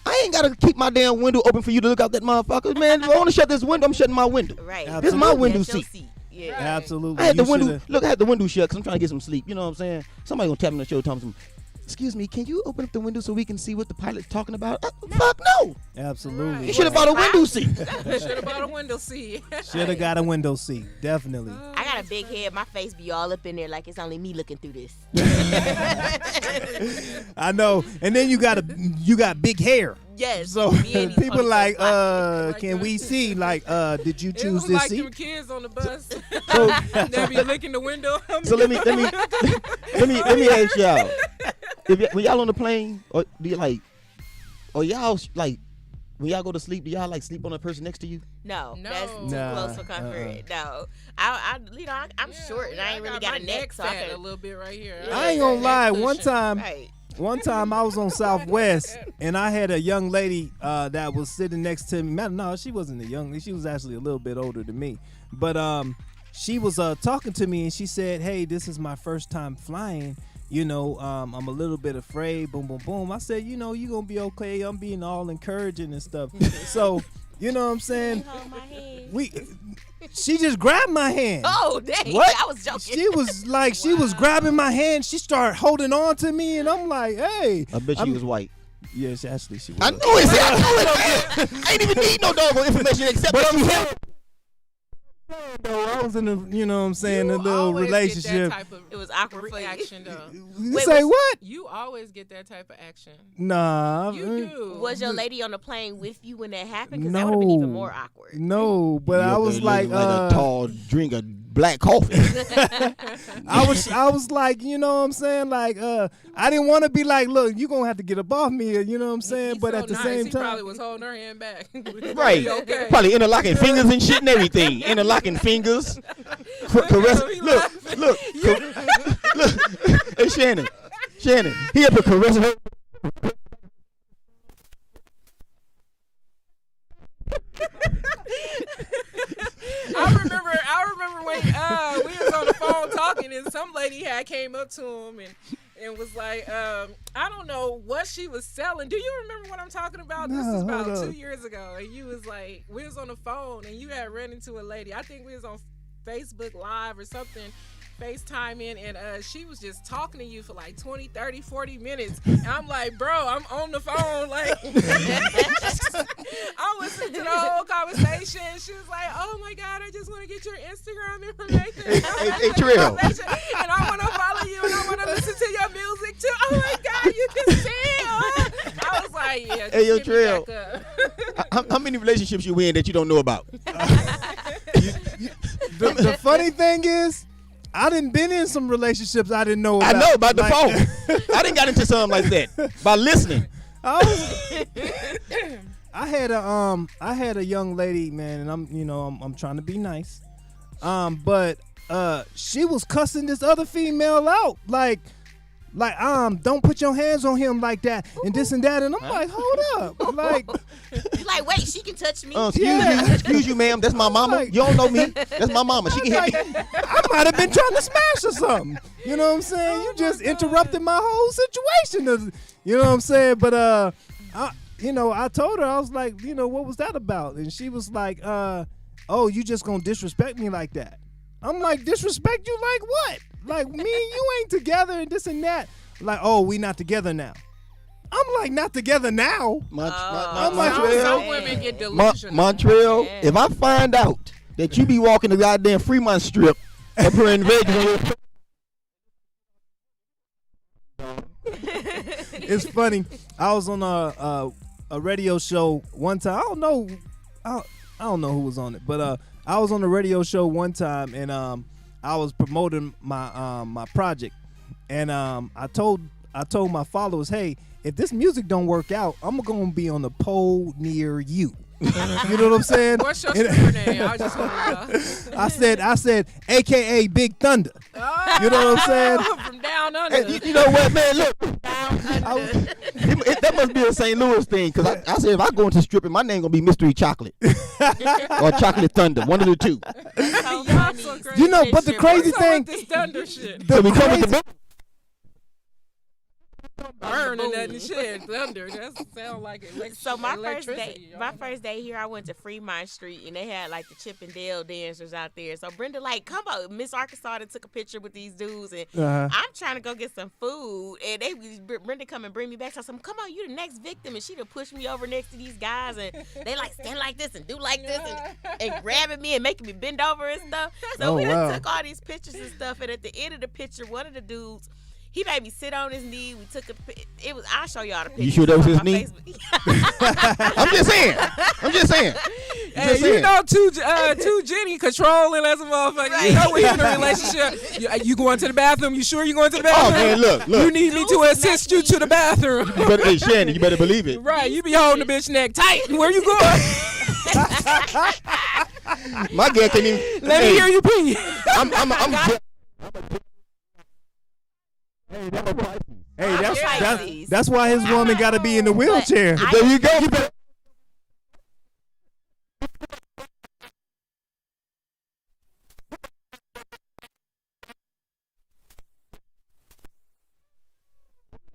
I ain't gotta keep my damn window open for you to look out that motherfucker. Man, if I want to shut this window, I'm shutting my window. Right. This is my window That's your seat. Yeah. Right. Absolutely. I had the You window. shoulda- Look, I had the window shut because I'm trying to get some sleep. You know what I'm saying? Somebody gonna tap me on the shoulder, tell me, "Excuse me, can you open up the window so we can see what the pilot's talking about?" Fuck no! Absolutely. You should have bought a window seat. Should have bought a window seat. Should have got a window seat. Definitely. I got a big head. My face be all up in there like it's only me looking through this. I know. And then you got big hair. Yes. So me and these people folks like, Like can that. we see? Like, did you It choose was this like seat? them kids on the bus. So, They be licking the window. so let me ask y'all. When y'all on the plane, or do you like, or y'all like, when y'all go to sleep, do y'all like sleep on the person next to you? No, No. that's too Nah, close for comfort. No, I'm short and I ain't really got a neck, so I fat a can. little bit right here. Yeah. I ain't gonna lie. Neck One cushion. time, Right. one time I was on Southwest and I had a young lady that was sitting next to me. No, she wasn't a young lady. She was actually a little bit older than me. But she was talking to me and she said, "Hey, this is my first time flying. I'm a little bit afraid." Boom, boom, boom. I said, "You gonna be okay." I'm being all encouraging and stuff. So, you know what I'm saying? Hold my hand. She just grabbed my hand. Oh, dang. What? I was joking. She was like, she was grabbing my hand. She started holding on to me, and I'm like, "Hey." I bet she was white. Yes, actually, she was. I knew it. See, I knew it. I ain't even need no dog information except that she had. I was in a, you know what I'm saying, a little always relationship. Get that type of It was awkward for you. reaction, though. You say what? You always get that type of action. Nah. You do. Was your lady on the plane with you when that happened? Because that would have been even more awkward. No, but I was like a tall drink of black coffee. I was like, you know what I'm saying? Like, I didn't want to be like, "Look, you gonna have to get up off me," you know what I'm saying? He's But so at the nice. same He time, probably was holding her hand back. Right. Okay. Probably interlocking fingers and shit and everything. Interlocking fingers. Caress. Look. Hey, Shannon. He up here caressing her. I remember when we was on the phone talking and some lady had came up to him and was like, I don't know what she was selling. Do you remember what I'm talking about? No, this is about hold 2 up. years ago. And you was like, we was on the phone and you had run into a lady. I think we was on Facebook Live or something. FaceTiming and she was just talking to you for like 20, 30, 40 minutes. And I'm like, bro, I'm on the phone. Like, I listened to the whole conversation. She was like, "Oh my God, I just want to get your Instagram information. Hey, Trill. And I want to follow you and I want to listen to your music too. Oh my God, you can sing." I was like, yeah. Hey, yo, just give me Trill. back up. How many relationships you in that you don't know about? the funny thing is, I done been in some relationships I didn't know about. I know about the Like- phone. I didn't got into something like that by listening. I had a young lady, man, and I'm trying to be nice. But she was cussing this other female out like don't put your hands on him like that and this and that, and I'm like, hold up. Like, You like, wait, she can touch me. Excuse you, ma'am. That's my mama. You don't know me. That's my mama. She can hit me. I might have been trying to smash or something. You know what I'm saying? You just interrupted my whole situation. You know what I'm saying? But I told her, I was like, what was that about? And she was like, oh, you just gonna disrespect me like that? I'm like, disrespect you like what? Like, me and you ain't together and this and that. Like, oh, we not together now. I'm like, not together now. Some women get delusional. Montreal, if I find out that you be walking the goddamn Fremont Strip up here in Vegas, It's funny. I was on a radio show one time. I don't know who was on it, but I was on a radio show one time, and I was promoting my project, and I told my followers, "Hey, if this music don't work out, I'm gonna be on the pole near you." You know what I'm saying? What's your stripper name? I just want to know. I said, AKA Big Thunder. You know what I'm saying? From down under. hey, you know what, man? Look, that must be a St. Louis thing, because I said if I go into stripping, my name gonna be Mystery Chocolate or Chocolate Thunder, one of the two. So Y'all funny. so crazy. You know, but the crazy What's up thing, with this thunder shit? So we come with the Burning that and shit. Thunder. That sound like it. So my first day here, I went to Fremont Street and they had like the Chippendale dancers out there. So Brenda like, come on, Miss Arkansas that took a picture with these dudes, and I'm trying to go get some food, and Brenda come and bring me back. So I said, come on, you the next victim, and she done pushed me over next to these guys, and they like stand like this and do like this and grabbing me and making me bend over and stuff. So we done took all these pictures and stuff, and at the end of the picture, one of the dudes, he made me sit on his knee. We took I'll show y'all the picture. You sure that was his knee? I'm just saying. Hey, you know, too Jenny controlling as a motherfucker. Right. You know, we in a relationship. You going to the bathroom? You sure you going to the bathroom? Oh man, look. You need me to assist you to the bathroom. Hey, Shannon, you better believe it. Right, you be holding the bitch neck tight. Where you going? My girl can't even. Let me hear you pee. I'm Hey, that was Pisces. Hey, I'm Pisces. that's why his woman got to be in the wheelchair. I- There you go. You better.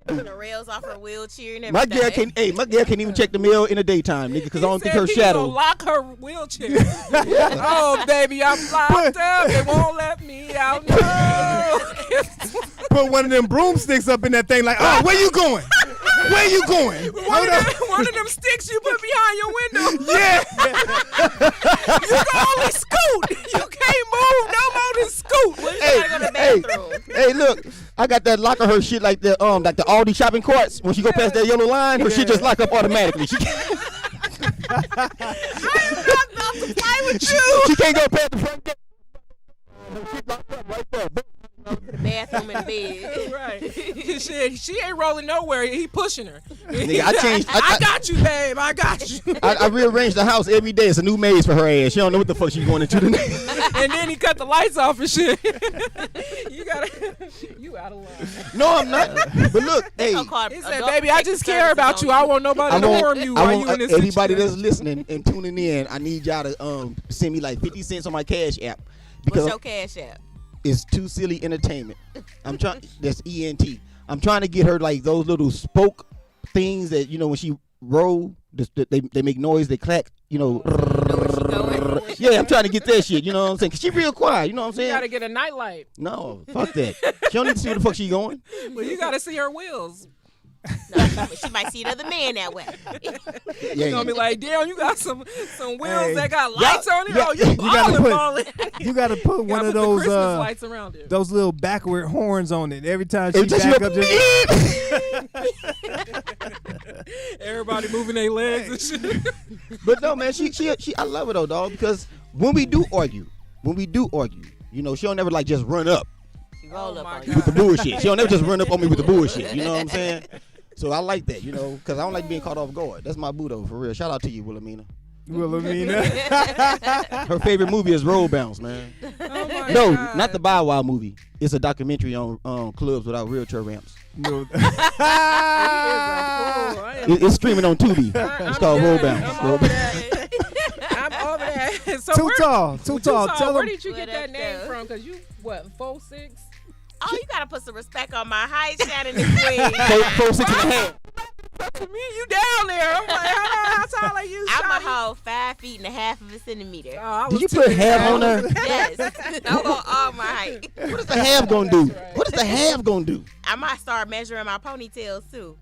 Putting the rails off her wheelchair and My everything. girl can't even check the mail in the daytime, nigga, because I don't think her He shadow. gonna lock her wheelchair. Oh, baby, I'm locked up. They won't let me out. No. Put one of them broomsticks up in that thing like, oh, where you going? Where you going? One of them sticks you put behind your window. Yeah. You can only scoot. You can't move no more than scoot. When you gotta go to the bathroom. Hey, look, I got that lock of her shit like the Aldi shopping carts. When she go past that yellow line, her shit just lock up automatically. She can't, I am not about to play with you. she can't go past the front gate. Her shit locked up right there. Boom. To the bathroom and bed. Right. She ain't rolling nowhere. He pushing her. Nigga, I changed. I got you, babe. I got you. I rearranged the house every day. It's a new maze for her ass. She don't know what the fuck she's going into today. And then he cut the lights off and shit. You out of line. No, I'm not. But look, hey, He said, baby, I just care about you. I want nobody to harm you while you in this everybody situation. that's listening and tuning in, I need y'all to send me like 50 cents on my Cash app What's because your cash app? it's Too Silly Entertainment. I'm trying. That's ENT. I'm trying to get her like those little spoke things that when she roll, they make noise, they clack. Yeah, I'm trying to get that shit. You know what I'm saying? 'Cause she real quiet. You know what I'm You saying? gotta get a nightlight. No, fuck that. She don't need to see where the fuck she going. Well, you gotta see her wheels. No, she might see another man that way. Yeah, You gonna be like, damn, you got some wheels Hey. that got lights on it. yeah, Oh, you you gotta balling, put- balling. You got to put one of the those Christmas lights around it. those little backward horns on it. Every time she Every time she back go, up, just Everybody moving their legs and shit. But no, man, she I love her though, dog, because when we do argue, she don't never like just run up She roll up my on God. you. with the bullshit. She don't never just run up on me with the bullshit. You know what I'm saying? So I like that, because I don't like being caught off guard. That's my boo though, for real. Shout out to you, Wilhelmina. Wilhelmina. Her favorite movie is Roll Bounce, man. Oh my No, God. not the Bow Wow movie. It's a documentary on clubs without wheelchair ramps. No. It's streaming on Tubi. It's called Roll Bounce. I'm over that. I'm over that. So Too tall. Too tall. Tell where them. did you get What that up, name though? from? Because you, 4'6"? Oh, you gotta put some respect on my height, Shannon and Queen. 4'6.5". Me and you down there. I'm like, how tall are you, I'm shawty? a whole 5 feet and a half of a centimeter. Oh, I Did was you too put big. half on her? Yes, I'm on all my height. What is the half gonna do? That's right. What is the half gonna do? I might start measuring my ponytails too.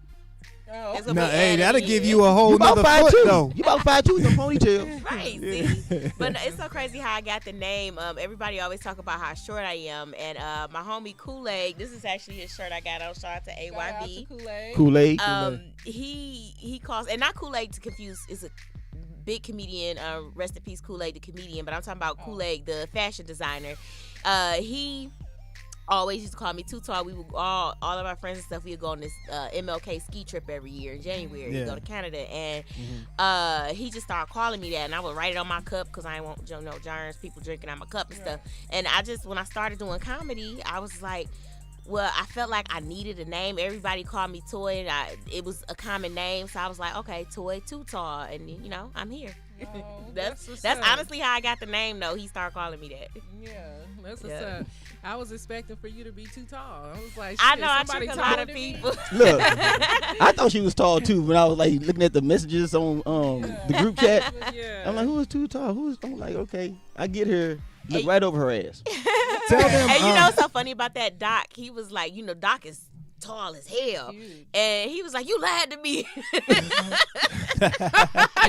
Oh, It's gonna No, be hey, added that'll in. give you a whole You about nother 5'2". foot though. You about 5'2" with a ponytail. Right, see? But no, it's so crazy how I got the name. Everybody always talk about how short I am. And my homie Kool-Aid, this is actually his shirt I got on. Shout out to shout out to AYB. Kool-Aid. Kool-Aid. He calls, and not Kool-Aid to confuse, is a big comedian, rest in peace Kool-Aid the comedian, but I'm talking about Kool-Aid the fashion designer. He always used to call me Too Tall. We would all of our friends and stuff, we would go on this MLK ski trip every year in January. Yeah. We go to Canada, and he just started calling me that, and I would write it on my cup because I didn't want germs, people drinking out my cup and stuff. And when I started doing comedy, I was like, well, I felt like I needed a name. Everybody called me Toy, and it was a common name, so I was like, okay, Toy Too Tall, and I'm here. Oh, That's what's that's up. honestly how I got the name, though. He started calling me that. Yeah, that's what's Yeah. up. I was expecting for you to be too tall. I was like, I shit, know I somebody trick a lot taller of than me? people. Look, I thought she was tall too when I was like looking at the messages on the group chat. Yeah. I'm like, who is too tall? I'm like, okay, I get her. Look right over her ass. Tell them. And you know what's so funny about that, Doc? He was like, Doc is tall as hell. Huge. And he was like, you lied to me.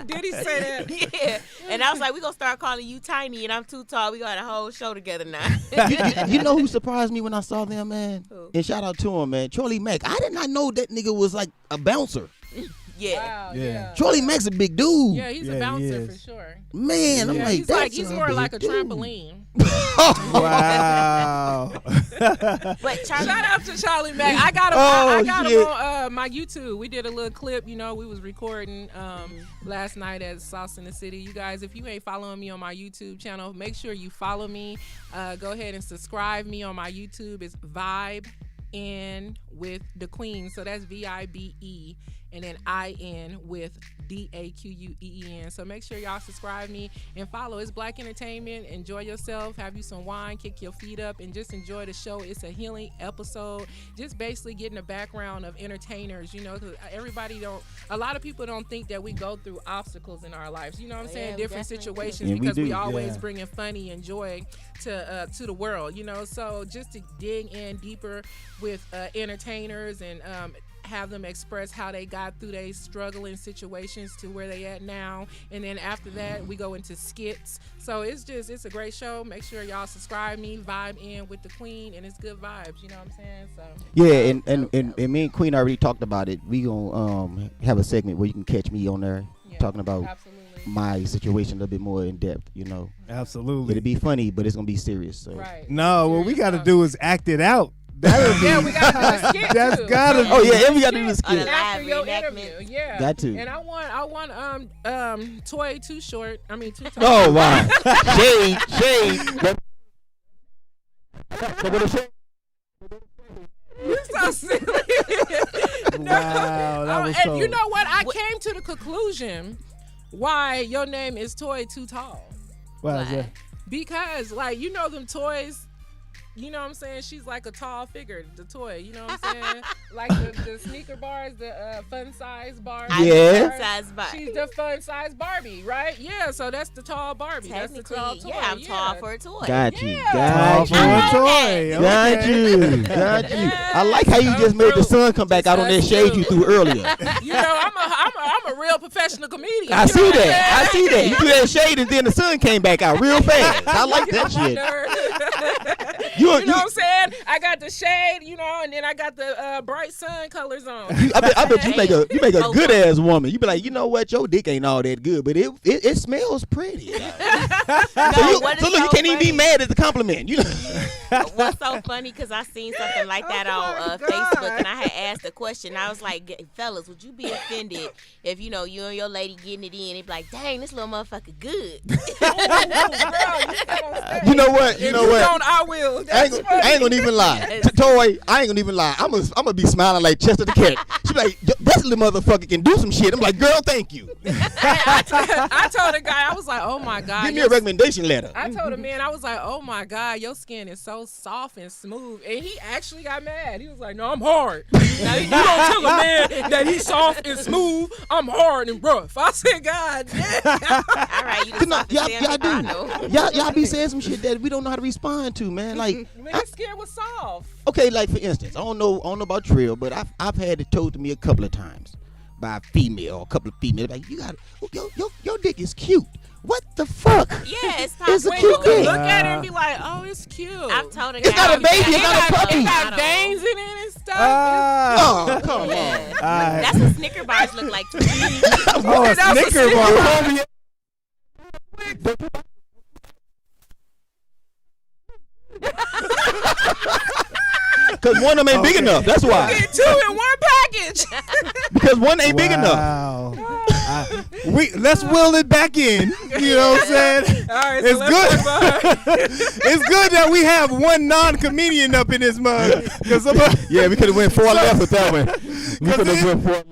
Did he say that? Yeah. And I was like, we going to start calling you tiny and I'm too tall. We got a whole show together now. You know who surprised me when I saw them, man? Who? And shout out to him, man. Charlie Mack. I did not know that nigga was like a bouncer. Yeah. Wow, Yeah. yeah. Charlie Mack's a big dude. Yeah, he's Yeah, a he bouncer is. for sure. Man, I'm Yeah, like, he's that's he's a more big like a dude. trampoline. Wow. But Charlie, Shout out to Charlie Mack. I got him. Oh, I got shit. him on my YouTube. We did a little clip. We was recording last night at Sauce in the City. You guys, if you ain't following me on my YouTube channel, make sure you follow me. Go ahead and subscribe me on my YouTube. It's Vibe in with the Queen. So that's VIBE and then IN with DAQUEEN. So make sure y'all subscribe me and follow. It's Black Entertainment. Enjoy yourself. Have you some wine. Kick your feet up and just enjoy the show. It's a healing episode. Just basically getting a background of entertainers, you know, because a lot of people don't think that we go through obstacles in our lives. You know what I'm saying? Different situations because we always bringing funny and joy to the world, you know. So just to dig in deeper with entertainers and have them express how they got through their struggling situations to where they at now, and then after that we go into skits. So it's a great show. Make sure y'all subscribe me, vibe in with the Queen, and it's good vibes, you know what I'm saying? So yeah, and me and Queen already talked about it. We gonna have a segment where you can catch me on there talking about my situation a little bit more in depth, you know. Absolutely. It'll be funny, but it's gonna be serious. So no, what we gotta do is act it out. Yeah, we gotta do a skit. That's too. gotta be. Oh yeah, we gotta do the skit. After your interview, yeah. Got to. And I want Toy Too Short. I mean Too Tall. Oh wow. Shade. You're so silly. Wow, that was so. And you know what? I came to the conclusion why your name is Toy Too Tall. Why is that? Because, like, you know them toys. You know what I'm saying? She's like a tall figure, the toy. You know what I'm saying? Like the sneaker bars, the fun size Barbie. Yeah. Fun size Barbie. She's the fun size Barbie, right? Yeah. So that's the tall Barbie. That's the tall toy. Yeah, I'm tall for a toy. Got you. Tall for a toy. Got you. I like how you just made the sun come back out on that shade you threw earlier. You know, I'm a real professional comedian. I see that. You threw that shade and then the sun came back out real fast. I like that shit. You know what I'm saying? I got the shade, you know, and then I got the bright sun colors on. I bet you make a good ass woman. You be like, you know what, your dick ain't all that good, but it smells pretty. So look, you can't even be mad at the compliment. You know. What's so funny? Because I seen something like that on Facebook, and I had asked a question. I was like, fellas, would you be offended if you and your lady getting it in? They be like, dang, this little motherfucker good. You know what? If you don't, I will. I ain't gonna even lie. Toy, I ain't gonna even lie. I'm gonna be smiling like Chester the cat. She be like, this little motherfucker can do some shit. I'm like, girl, thank you. I told a guy, I was like, oh my God. Give me a recommendation letter. I told a man, I was like, oh my God, your skin is so soft and smooth. And he actually got mad. He was like, no, I'm hard. Now, you don't tell a man that he's soft and smooth. I'm hard and rough. I said, God damn. All right, you y'all be saying some shit that we don't know how to respond to, man. Like, when his skin was soft. Okay, like for instance, I don't know about Trill, but I've had it told to me a couple of times by a female, a couple of females, like, you got your dick is cute. What the fuck? Yeah, it's possible. It's a When cute you can dick. look at it and be like, oh, it's cute. I've told a guy. It's got a baby. It's got a puppy. It got veins in it and stuff. Oh, come on. That's what Snicker bars look like to me. Oh, a Snicker bar. Because one of them ain't big enough. That's why. Get two in one package. Because one ain't big enough. Wow. Let's will it back in. You know what I'm saying? All right, It's so good. let's It's good that we have one non-comedian up in this mug. Yeah, we could have went 4 left with that one. We could have went 4.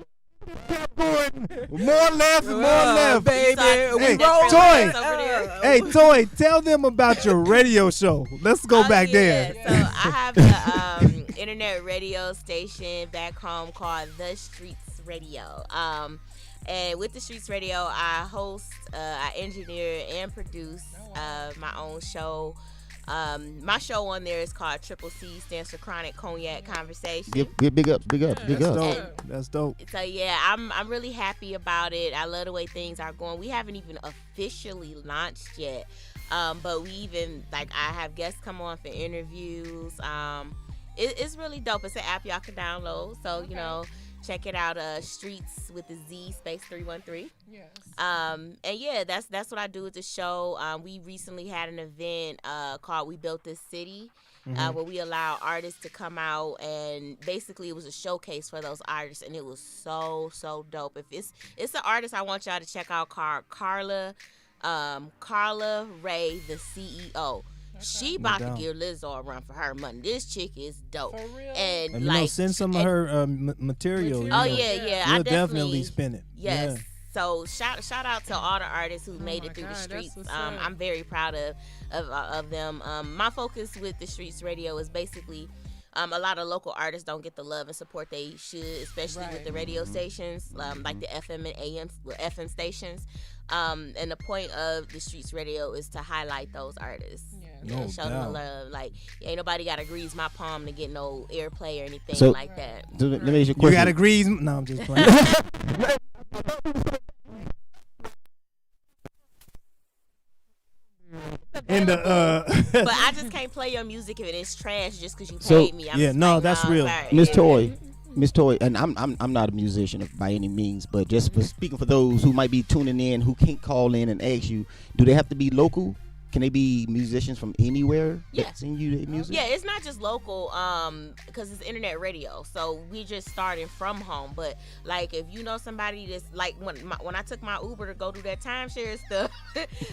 More left, more left. baby. Hey, roll Toy. over there. Hey, Toy, tell them about your radio show. Let's go back there. So I have the internet radio station back home called The Streets Radio. And with The Streets Radio, I host, I engineer, and produce my own show. My show on there is called Triple C, stands for Chronic Cognac Conversation. Give big ups. That's dope. So yeah, I'm really happy about it. I love the way things are going. We haven't even officially launched yet, but we even I have guests come on for interviews. It's really dope. It's an app y'all can download. So check it out. Streets with the Z space 313. Yes. And yeah, that's what I do with the show. We recently had an event called We Built This City, where we allow artists to come out, and basically it was a showcase for those artists, and it was so dope. If it's an artist I want y'all to check out called Carla Ray, the CEO. She about to give Lizzo a run for her money. This chick is dope. For real? And And like, send some of her material. Oh yeah, We'll I definitely spin it. Yes. Yeah. So shout out to all the artists who made it through God, the that's streets. what's up. I'm very proud of them. My focus with the Streets Radio is basically a lot of local artists don't get the love and support they should, especially with the radio stations, like the FM and AM FM stations. And the point of the Streets Radio is to highlight those artists. No And show them the doubt. love. Like, ain't nobody got to grease my palm to get no airplay or anything So- like that. So let me ask you a You question. got agrees? No, I'm just playing. And But I just can't play your music if it's trash just because you So- paid me. I'm Yeah, just no, like, that's nah, real. sorry. Miss Yeah. Toy, and I'm not a musician by any means, but just for speaking for those who might be tuning in who can't call in and ask you, do they have to be local? Can they be musicians from anywhere Yeah. that sing you their music? Yeah, it's not just local, because it's internet radio. So we just starting from home. But like, if you know somebody that's like, when I took my Uber to go do that timeshare stuff,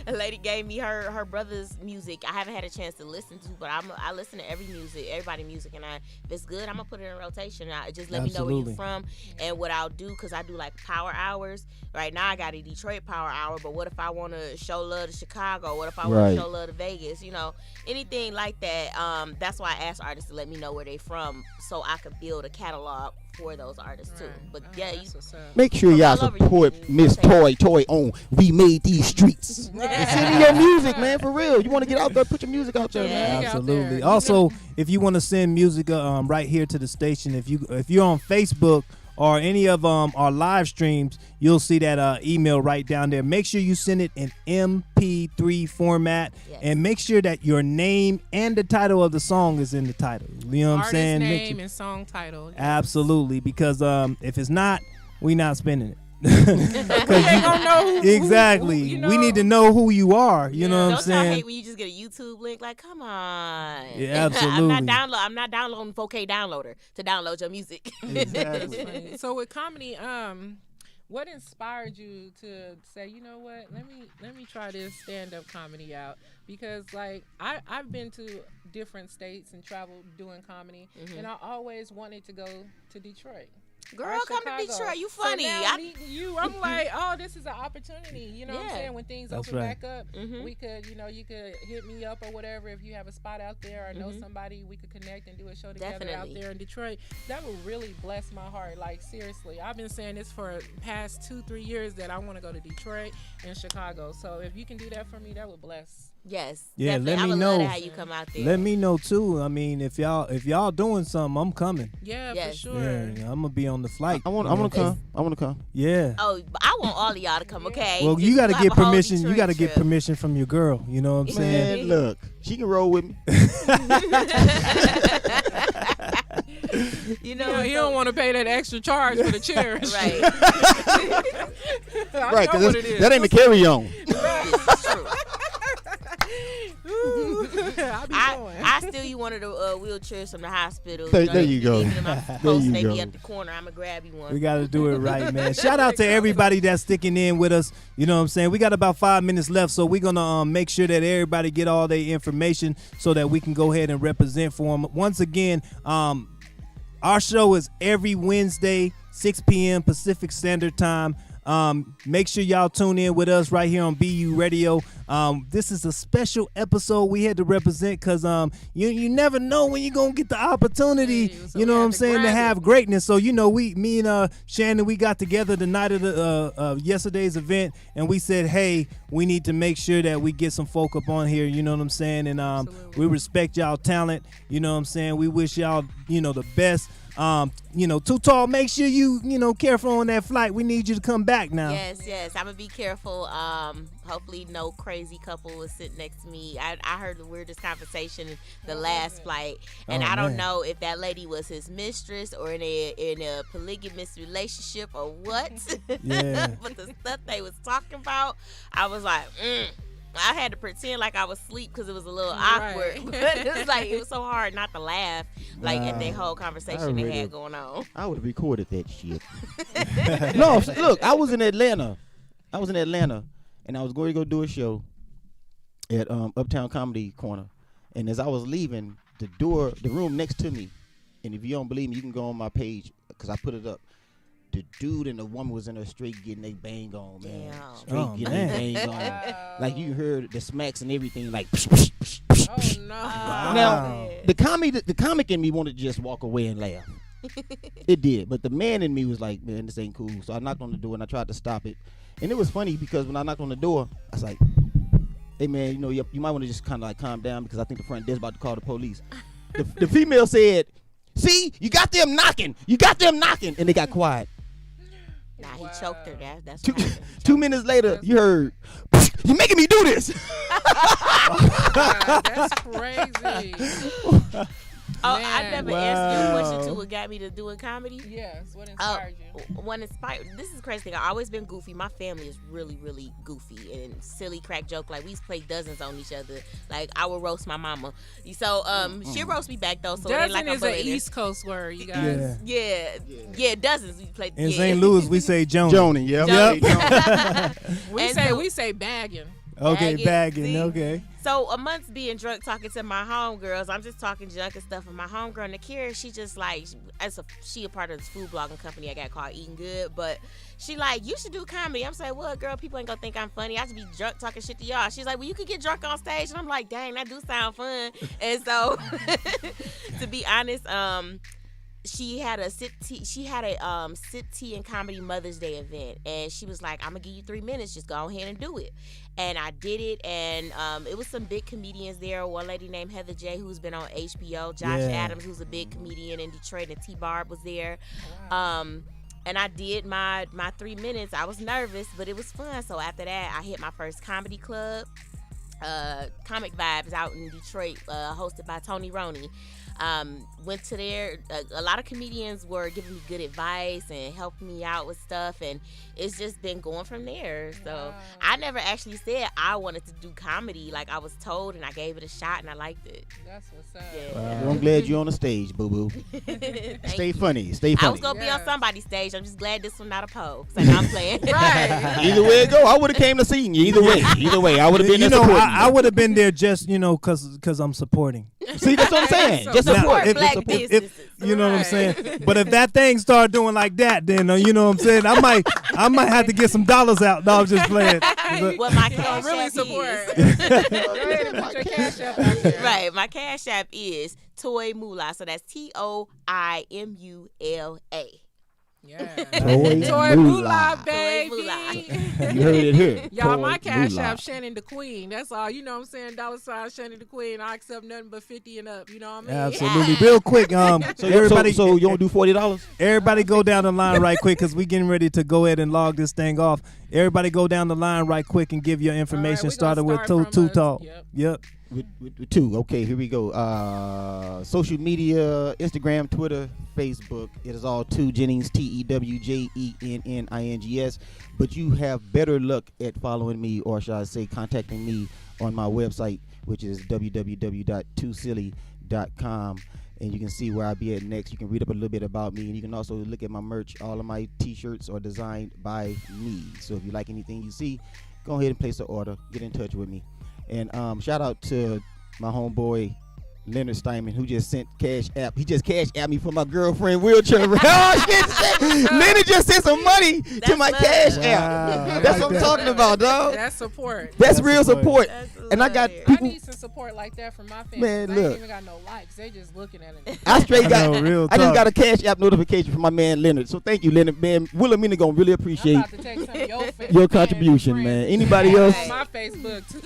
a lady gave me her brother's music. I haven't had a chance to listen to, but I listen to everybody music, and if it's good, I'm gonna put it in rotation. Just let me know where Absolutely. you're from, and what I'll do, because I do like power hours. Right now I got a Detroit power hour, but what if I want to show love to Chicago? What if I want Right. to show love to Vegas? Anything like that. That's why I ask artists to let me know where they from, so I could build a catalog for those artists too. But yeah, you, That's what's up. Make sure From y'all all over support you. Miss Okay. Toy on We Made These Streets. And send me your music, man, for real. You want to get out there, put your music out there, Yeah. man. Out Absolutely. there. Also, if you want to send music right here to the station, if you're on Facebook or any of our live streams, you'll see that email right down there. Make sure you send it in MP3 format, Yes. and make sure that your name and the title of the song is in the title. You know what I'm Artist saying? name and song title. Absolutely, because if it's not, we not spending it. We ain't gonna know who- Exactly. who, We need to know who you are. You know what I'm don't y'all saying? hate when you just get a YouTube link? Like, come on. Yeah, absolutely. I'm not downloading 4K downloader to download your music. Exactly. Funny. So with comedy, what inspired you to say, you know what, let me try this stand-up comedy out? Because like I've been to different states and traveled doing comedy, and I always wanted to go to Detroit. Girl, or come to Chicago. Detroit. You So funny. now meeting you, I'm like, oh, this is an opportunity. You know what I'm Yeah. saying? When things That's open right. back up, Mhm. we could, you could hit me up or whatever if you have a spot out there or know somebody, we could connect and do a show together out Definitely. there in Detroit. That would really bless my heart. Like seriously, I've been saying this for past 2-3 years that I want to go to Detroit and Chicago. So if you can do that for me, that would bless. Yes. Yeah, definitely. let I me would know. love how you come out there. Let me know too. I mean, if y'all doing something, I'm coming. Yeah, Yes. for sure. Yeah, I'm gonna be on the flight. I want You know to what I'm come. I want to come. saying? Yeah. Oh, I want all of y'all to come, okay? Well, Just you got to have get a whole permission. You Detroit got to get trip. permission from your girl. You know what I'm saying? Man, look, she can roll with me. You know, You don't want to pay that extra charge for the chairs. right. I Right, know what because it is. that ain't the carry-on. It's true. I be going. I steal you one of the wheelchairs from the hospital. There they you go. leave it in my There post, you they be go. at the corner. I'm going to grab you one. We got to do it right, man. Shout out to everybody that's sticking in with us. You know what I'm saying? We got about 5 minutes left, so we're going to make sure that everybody get all their information so that we can go ahead and represent for them. Once again, our show is every Wednesday, 6 p.m. Pacific Standard Time. Make sure y'all tune in with us right here on BU Radio. This is a special episode we had to represent because you never know when you're gonna get the opportunity. Hey, so you we know what had I'm to saying, to grab have it. greatness. So me and Shannon, we got together the night of the yesterday's event, and we said, hey, we need to make sure that we get some folk up on here. You know what I'm saying? And we respect y'all talent. You know what I'm saying? We wish y'all the best. Too Tall, make sure you careful on that flight. We need you to come back now. Yes. I'm going to be careful. Hopefully no crazy couple will sit next to me. I heard the weirdest conversation the last flight, and Oh, I don't man. know if that lady was his mistress or in a polygamous relationship or what. Yeah. But the stuff they was talking about, I was like, I had to pretend like I was asleep because it was a little awkward. Right. But it's like it was so hard not to laugh at the Wow. whole I conversation they really- had going on. I would have recorded that shit. No, look, I was in Atlanta, and I was going to go do a show at Uptown Comedy Corner, And as I was leaving, the room next to me, and if you don't believe me, you can go on my page because I put it up. The dude and the woman was in there straight getting their bang on, man. Damn. Straight getting their bang on. Wow. Like you heard the smacks and everything, like. Oh no. Now, the comic in me wanted to just walk away and laugh. It did, but the man in me was like, man, this ain't cool. So I knocked on the door and I tried to stop it. And it was funny because when I knocked on the door, I was like, hey man, you know, you might want to just kind of like calm down because I think the front desk about to call the police. The female said, see, you got them knocking. And they got quiet. Nah, he choked her. That's Two, what happened. 2 minutes later, you heard, you're making me do this. God, that's crazy. Oh, Man. I never answered your question to what got me to doing comedy. Yes, what inspired you? What inspired? This is the crazy thing. I've always been goofy. My family is really, really goofy and silly crack joke. Like we used to play dozens on each other. Like I would roast my mama. So she roast me back though. So it ain't Dozen like is an East Coast word, you guys. Yeah, dozens. We played In St. Louis, we say Joni. Joni, yeah. Yep. We say bagging. Okay, bagging. See? Okay. So amongst being drunk, talking to my homegirls, I'm just talking junk and stuff. And my homegirl Nakira, she just like, she a part of this food blogging company I got called Eating Good, but she like, you should do comedy. I'm saying, well, girl, people ain't gonna think I'm funny. I should be drunk talking shit to y'all. She's like, well, you could get drunk on stage, and I'm like, dang, that do sound fun. And so, to be honest, she had a sit tea and comedy Mother's Day event, and she was like, I'm gonna give you 3 minutes, just go ahead and do it. And I did it, and it was some big comedians there. One lady named Heather J, who's been on HBO, Josh Adams, who's a big comedian in Detroit, and T Barb was there. And I did my 3 minutes. I was nervous, but it was fun. So after that, I hit my first comedy club, Comic Vibes out in Detroit, hosted by Tony Roney. Went to there. A lot of comedians were giving me good advice and helping me out with stuff, and it's just been going from there. So I never actually said I wanted to do comedy. Like I was told, and I gave it a shot, and I liked it. That's what's up. Yeah. Well, I'm glad you're on the stage, boo boo. Stay funny. I was gonna be on somebody's stage. I'm just glad this one not a pole. So I'm playing. Right. Either way it go, I would have came to see you. Either way, I would have been there supporting I would have been there just, cause I'm supporting. See, that's what I'm saying. Just Support support. black businesses. You know what I'm saying? But if that thing start doing like that, then you know what I'm saying? I might have to get some dollars out. No, I'm just playing. What my cash Really app support. is. Go ahead and put your cash up out there. Right, my cash app is Toy Moolah. So that's TOIMULA. Yeah. Toy Moolah, Toy baby. Moolah. You heard it here. Y'all, Toy my cash Moolah. app, Shannon the Queen. That's all. You know what I'm saying? $ Shannon the Queen. I accept nothing but 50 and up. You know what I mean? Absolutely. Real quick, everybody. So you don't do $40? Everybody go down the line right quick because we getting ready to go ahead and log this thing off. Everybody go down the line right quick and give your information, we gonna starting with start Two from Talk. Yep. With two. Okay, here we go. Social media, Instagram, Twitter, Facebook. It is all Two Jennings, TEWJENNINGS. But you have better luck at following me, or should I say contacting me on my website, which is www.toosilly.com. And you can see where I'll be at next. You can read up a little bit about me, and you can also look at my merch. All of my t-shirts are designed by me. So if you like anything you see, go ahead and place an order. Get in touch with me. And shout out to my homeboy Leonard Steinman, who just sent cash app. He just cash app me for my girlfriend wheelchair. Oh, shit. Leonard just sent some money to my cash app. That's what I'm talking about, dog. That's support. That's real support. And I got I people. need some support like that from my family. Man, I look. ain't even got no likes. They just looking at it. I straight got. Real I just talk. got a cash app notification from my man Leonard. So thank you, Leonard. Man, Wilhelmina gonna really I'm appreciate about to take some of your your contribution, man. Anybody else? On my Facebook too.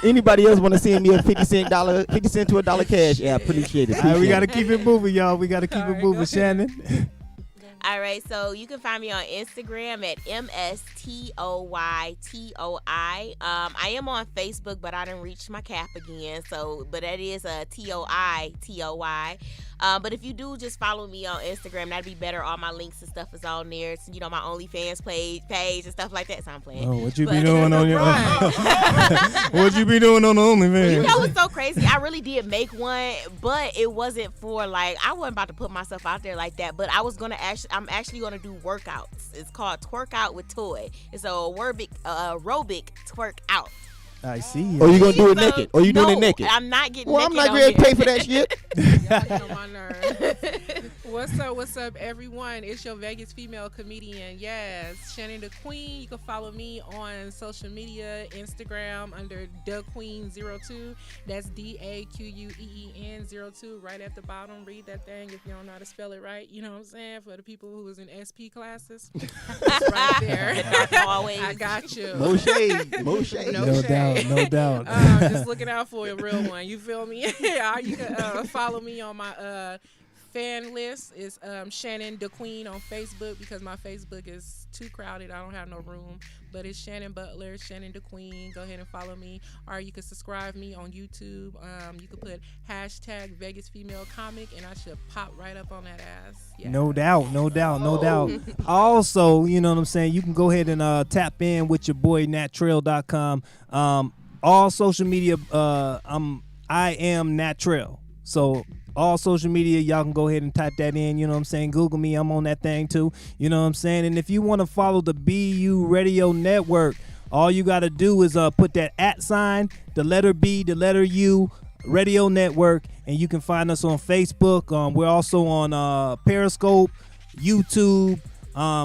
Anybody else want to send me a 50 cent to $1 cash app? Appreciate it. All right, we got to Appreciate keep it moving, y'all. We got to keep All it right, moving, go Shannon. All right, so you can find me on Instagram at MSTOYTOI. I am on Facebook, but I didn't reach my cap again. So, but that is TOITOY. But if you do just follow me on Instagram, that'd be better. All my links and stuff is on there. So, my OnlyFans page and stuff like that. So I'm playing. Oh, what you be doing on your What you be doing on the OnlyFans? You know what's so crazy? I really did make one, but it wasn't for I wasn't about to put myself out there like that. But I'm actually gonna do workouts. It's called Twerk Out with Toy. It's a aerobic twerk out. I see. Or you gonna do it So, naked? Or you doing it no, naked? I'm not getting Well, I'm naked not on ready to here. pay for that shit. Y'all get on my nerves. What's up, everyone? It's your Vegas female comedian, yes, Shannon the Queen. You can follow me on social media, Instagram under DaQueen02. That's DAQUEEN02. Right at the bottom, read that thing if you don't know how to spell it right. You know what I'm saying? For the people who was in SP classes, it's right there. Always. I got you. More shade. More shade. No No shade. doubt, no doubt. Just looking out for a real one. You feel me? You can follow me on my fan list. Is Shannon the Queen on Facebook because my Facebook is too crowded. I don't have no room. But it's Shannon Butler, Shannon the Queen. Go ahead and follow me. Or you can subscribe me on YouTube. You can put hashtag Vegas Female Comic and I should pop right up on that ass. Yeah. No doubt, no doubt, no doubt. Also, you know what I'm saying, you can go ahead and tap in with your boy nattrail.com. All social media, I am Nattrail. So all social media, y'all can go ahead and type that in, you know what I'm saying? Google me, I'm on that thing too, you know what I'm saying? And if you want to follow the BU Radio Network, all you got to do is put that @, the letter B, the letter U, Radio Network, and you can find us on Facebook. We're also on Periscope, YouTube.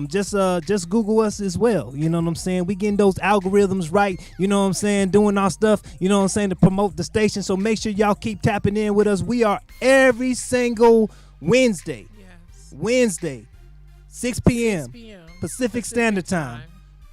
Just Google us as well. You know what I'm saying? We getting those algorithms right. You know what I'm saying? Doing our stuff. You know what I'm saying? To promote the station. So make sure y'all keep tapping in with us. We are every single Wednesday. Yes. Wednesday, 6 p.m. 6 p.m. Pacific Standard Time.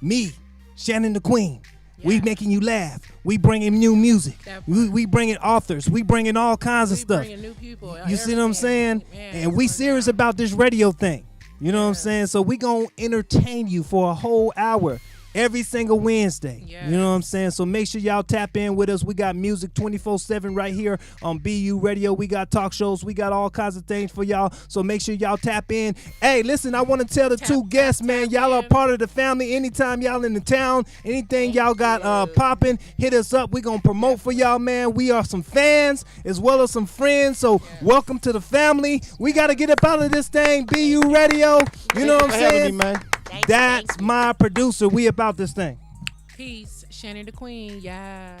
Me, Shannon the Queen. Yeah. We making you laugh. We bringing new music. That We, part. we bringing authors. We bringing all kinds of We stuff. bringing new people. You see what I'm saying? Man, And we it's going serious down. about this radio thing. You know what I'm Yes. saying? So we gonna entertain you for a whole hour every single Wednesday. Yes. You know what I'm saying? So make sure y'all tap in with us. We got music 24/7 right here on BU Radio. We got talk shows. We got all kinds of things for y'all. So make sure y'all tap in. Hey, listen, I want to tell the two guests, man, y'all are in. part of the family. Anytime y'all in the town, anything y'all got popping, hit us up. We gonna promote for y'all, man. We are some fans as well as some friends. So welcome to the family. We got to get up out of this thing. BU Radio. You know what I'm For having me, saying? man. Thank you, That's thank you. my producer. We about this thing. Peace. Shannon the Queen. Yeah.